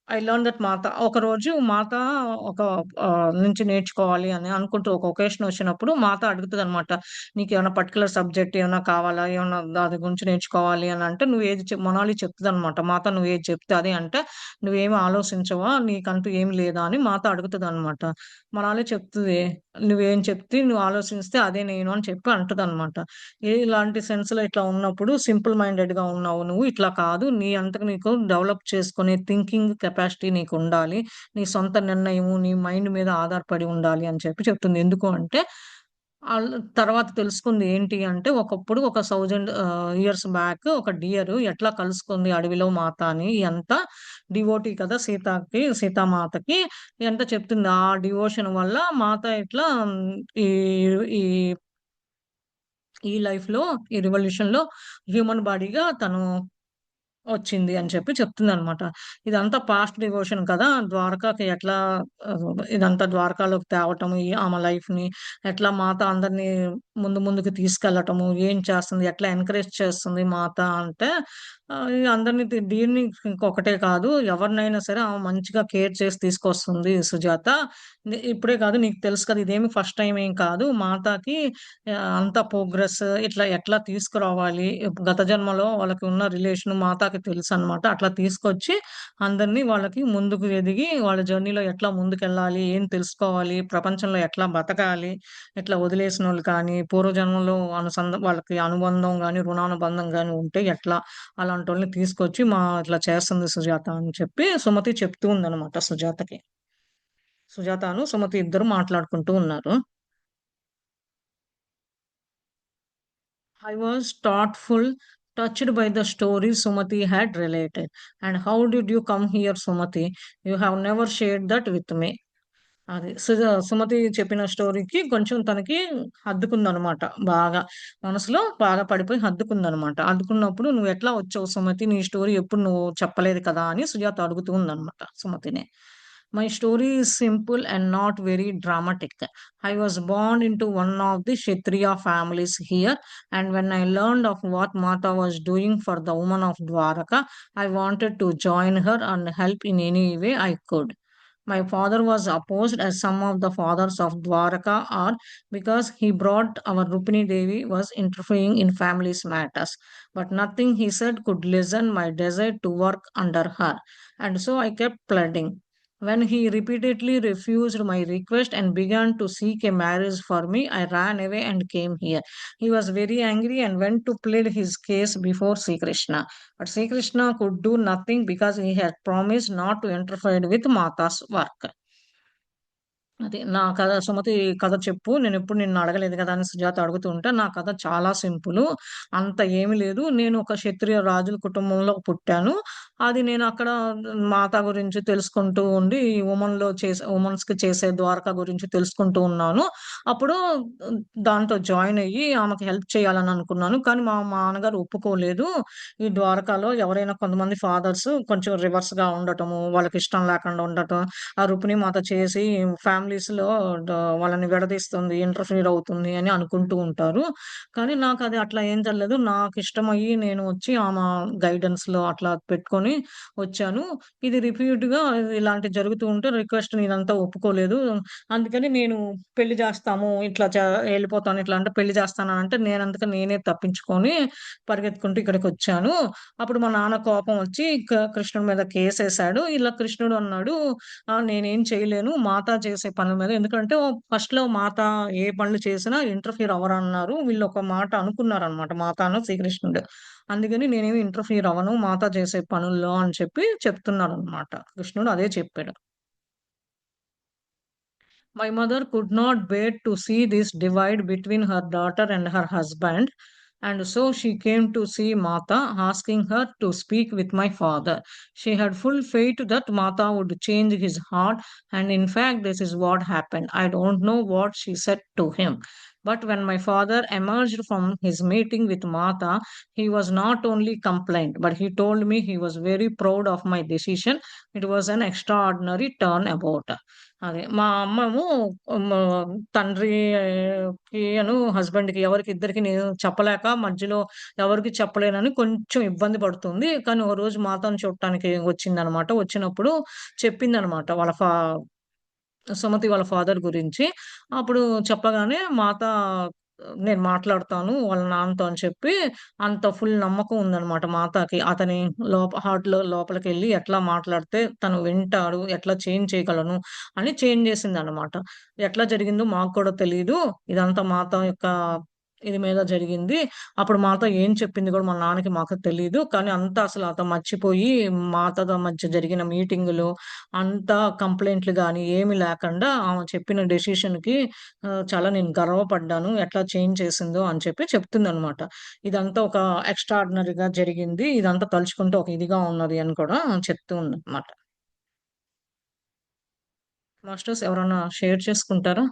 I learn that ఒకరోజు మాత ఒక నుంచి నేర్చుకోవాలి అని అనుకుంటూ ఒక occasion వచ్చినప్పుడు మాత అడుగుతదనమాట. "నీకేమన్నా పర్టిక్యులర్ సబ్జెక్ట్ ఏమన్నా కావాలా? ఏమన్నా దాని గురించి నేర్చుకోవాలి" అని అంటే మొనాలి చెప్తదనమాట. "మాత నువ్వేది చెప్తే అదే" అంటే, "నువ్వేమి ఆలోచించవా? నీకంటూ ఏమి లేదా?" అని మాత అడుగుతదనమాట. మొనాలి చెప్తది, "నువ్వేం చెప్తే నువ్వు ఆలోచిస్తే అదే నేను" అని చెప్పి అంటదనమాట. ఇలాంటి సెన్స్‌లో ఇట్లా ఉన్నప్పుడు సింపుల్ మైండెడ్‌గా ఉన్నావు నువ్వు. ఇట్లా కాదు. నీ అంతట నీకు డెవలప్ చేసుకునే థింకింగ్ కెపాసిటీ నీకుండాలి. నీ సొంత నిర్ణయము, నీ మైండ్ మీద ఆధారపడి ఉండాలి అని చెప్పి చెప్తుంది. ఎందుకు అంటే, తర్వాత తెలుసుకుంది ఏంటి అంటే, ఒకప్పుడు ఒక 1000 ఇయర్స్ బ్యాక్ ఒక డియర్ ఎట్లా కలుసుకుంది అడవిలో మాత అని. ఎంత డివోటీ కదా సీతామాతకి ఎంత చెప్తుంది. ఆ డివోషన్ వల్ల మాత ఇట్లా ఈ ఈ ఈ లైఫ్‌లో, ఈ రివల్యూషన్‌లో హ్యూమన్ బాడీగా తను వచ్చింది అని చెప్పి చెప్తుందనమాట. ఇదంతా పాస్ట్ డివోషన్ కదా! ద్వారకాకి ఎట్లా ఇదంతా ద్వారకాలోకి తేవటము, ఆమె లైఫ్‌ని ఎట్లా మాత అందరిని ముందుకు తీసుకెళ్ళటము, ఏం చేస్తుంది, ఎట్లా ఎంకరేజ్ చేస్తుంది మాత అంటే అందరిని దీన్ని ఇంకొకటే కాదు ఎవరినైనా సరే ఆమె మంచిగా కేర్ చేసి తీసుకొస్తుంది సుజాత. ఇప్పుడే కాదు నీకు తెలుసు కదా! ఇదేమి ఫస్ట్ టైమ్ ఏం కాదు. మాతకి అంతా ప్రోగ్రెస్ ఇట్లా ఎట్లా తీసుకురావాలి. గత జన్మలో వాళ్ళకి ఉన్న రిలేషన్ మాతాకి తెలుసనమాట. అట్లా తీసుకొచ్చి అందరిని వాళ్ళకి ముందుకు ఎదిగి వాళ్ళ జర్నీలో ఎట్లా ముందుకెళ్ళాలి, ఏం తెలుసుకోవాలి, ప్రపంచంలో ఎట్లా బతకాలి, ఇట్లా వదిలేసినోళ్ళు కానీ, పూర్వజన్మలో వాళ్ళకి అనుబంధం గాని, రుణానుబంధం గాని ఉంటే ఎట్లా అలాంటోళ్ళని తీసుకొచ్చి ఇట్లా చేస్తుంది సుజాత అని చెప్పి సుమతి చెప్తూ ఉందనమాట సుజాతకి. సుజాతను, సుమతి ఇద్దరు మాట్లాడుకుంటూ ఉన్నారు. I was thoughtful, touched by the story Sumati had related. And how did you come here, Sumati? You have never shared that with me. అది. సుమతి చెప్పిన స్టోరీకి కొంచెం తనకి హత్తుకుందనమాట బాగా. మనసులో బాగా పడిపోయి హత్తుకుందనమాట. హత్తుకున్నప్పుడు "నువ్వెట్లా వచ్చావు సుమతి? నీ స్టోరీ ఎప్పుడు నువ్వు చెప్పలేదు కదా!" అని సుజాత అడుగుతూ ఉందనమాట సుమతిని. "My story is simple and not very dramatic. I was born into one of the Kshatriya families here, and when I learned of what Mata was doing for the women of Dwaraka, I wanted to join her and help in any way I could. My father was opposed, as some of the fathers of Dwaraka are, because he brought our Rupini Devi was interfering in family's matters. But nothing he said could lessen my desire to work under her, and so I kept pleading. When he repeatedly refused my request and began to seek a marriage for me, I ran away and came here. He was very angry and went to plead his case before Sri Krishna. But Sri Krishna could do nothing because he had promised not to interfere with Mata's work. అది. నా కథ సుమతి కథ చెప్పు. నేనెప్పుడు నిన్ను అడగలేదు గదా! అని సుజాత అడుగుతూ ఉంటే, నా కథ చాలా సింపులు. అంత ఏమి లేదు. నేను ఒక క్షత్రియ రాజుల కుటుంబంలో పుట్టాను. అది నేను అక్కడ మాత గురించి తెలుసుకుంటూ ఉండి, వుమెన్స్‌కి చేసే ద్వారకా గురించి తెలుసుకుంటూ ఉన్నాను. అప్పుడు దాంతో జాయిన్ అయ్యి ఆమెకి హెల్ప్ చేయాలని అనుకున్నాను. కానీ మా నాన్నగారు ఒప్పుకోలేదు. ఈ ద్వారకాలో ఎవరైనా కొంతమంది ఫాదర్స్ కొంచెం రివర్స్‌గా ఉండటము, వాళ్ళకిష్టం లేకుండా ఉండటం, ఆ రుక్మిణి మాత చేసి ఫ్యామిలీస్‌లో డ వాళ్ళని విడదీస్తుంది, ఇంటర్ఫియర్ అవుతుంది అని అనుకుంటూ ఉంటారు. కానీ నాకది అట్లా ఏం జరగలేదు. నాకిష్టమయ్యి నేను వచ్చి గైడెన్స్‌లో అట్లా పెట్టుకొని వచ్చాను. ఇది రిపీట్‌గా ఇలాంటివి జరుగుతూ ఉంటే రిక్వెస్ట్ నేనంతా ఒప్పుకోలేదు. అందుకని నేను పెళ్లి చేస్తాము, ఇట్లా ఎళ్ళిపోతాను ఇట్లా అంటే పెళ్లి చేస్తాననంటే నేనంతట నేనే తప్పించుకొని పరిగెత్తుకుంటూ ఇక్కడికొచ్చాను. అప్పుడు మా నాన్న కోపం వచ్చి కృష్ణుడి మీద కేసేసాడు. ఇలా కృష్ణుడు అన్నాడు నేనేం చేయలేను. మాత చేసే పనుల మీద ఎందుకంటే ఫస్ట్‌లో మాత ఏ పనులు చేసినా ఇంటర్ఫియర్ అవ్వరన్నారు. వీళ్ళొక మాట అనుకున్నారనమాట మాతాను, శ్రీకృష్ణుడు. అందుకని నేనేమి ఇంటర్ఫియర్ అవ్వను మాత చేసే పనుల్లో అని చెప్పి చెప్తున్నాడనమాట. కృష్ణుడు అదే చెప్పాడు. My mother could not bear to see this divide between her daughter and her husband, and so she came to see Mata, asking her to speak with my father. She had full faith that Mata would change his heart, and in fact, this is what happened. I don't know what she said to him. But when my father emerged from his meeting with Mata, he was not only complained, but he told me he was very proud of my decision. It was an extraordinary turnabout. అదే. మా అమ్మేమో మా తండ్రికి హస్బెండ్‌కి ఎవరికి ఇద్దరికి నేను చెప్పలేక మధ్యలో ఎవరికీ చెప్పలేనని కొంచెం ఇబ్బంది పడుతుంది. కానీ ఓ రోజు మాతను చూడటానికి వచ్చిందనమాట. వచ్చినప్పుడు చెప్పిందనమాట. సుమతి వాళ్ళ ఫాదర్ గురించి. అప్పుడు చెప్పగానే మాత నేను మాట్లాడతాను వాళ్ళ నాన్నతో అని చెప్పి అంత ఫుల్ నమ్మకం ఉందనమాట మాతకి. అతని హార్ట్‌లో లోపలికెళ్ళి ఎట్లా మాట్లాడితే తను వింటాడు, ఎట్లా చేంజ్ చేయగలను అని చేంజ్ చేసిందనమాట. ఎట్లా జరిగిందో మాకు కూడా తెలీదు. ఇదంతా మాత యొక్క ఇది మీద జరిగింది. అప్పుడు మాతో ఏం చెప్పింది గూడా మా నాన్నకి మాకు తెలీదు. కానీ అంతా అసలు అతను మర్చిపోయి మాతతో మధ్య జరిగిన మీటింగులు, అంతా కంప్లెయింట్లు గాని ఏమి లేకుండా ఆమె చెప్పిన డెసిషన్‌కి చాలా నేను గర్వపడ్డాను. ఎట్లా చేంజ్ చేసిందో అని చెప్పి చెప్తుందనమాట. ఇదంతా ఒక ఎక్స్‌ట్రార్డినరీగా జరిగింది. ఇదంతా తలుచుకుంటే ఒక ఇదిగా ఉన్నది అని కూడా చెప్తూ ఉందనమాట. మాస్టర్స్ ఎవరన్నా షేర్ చేసుకుంటారా?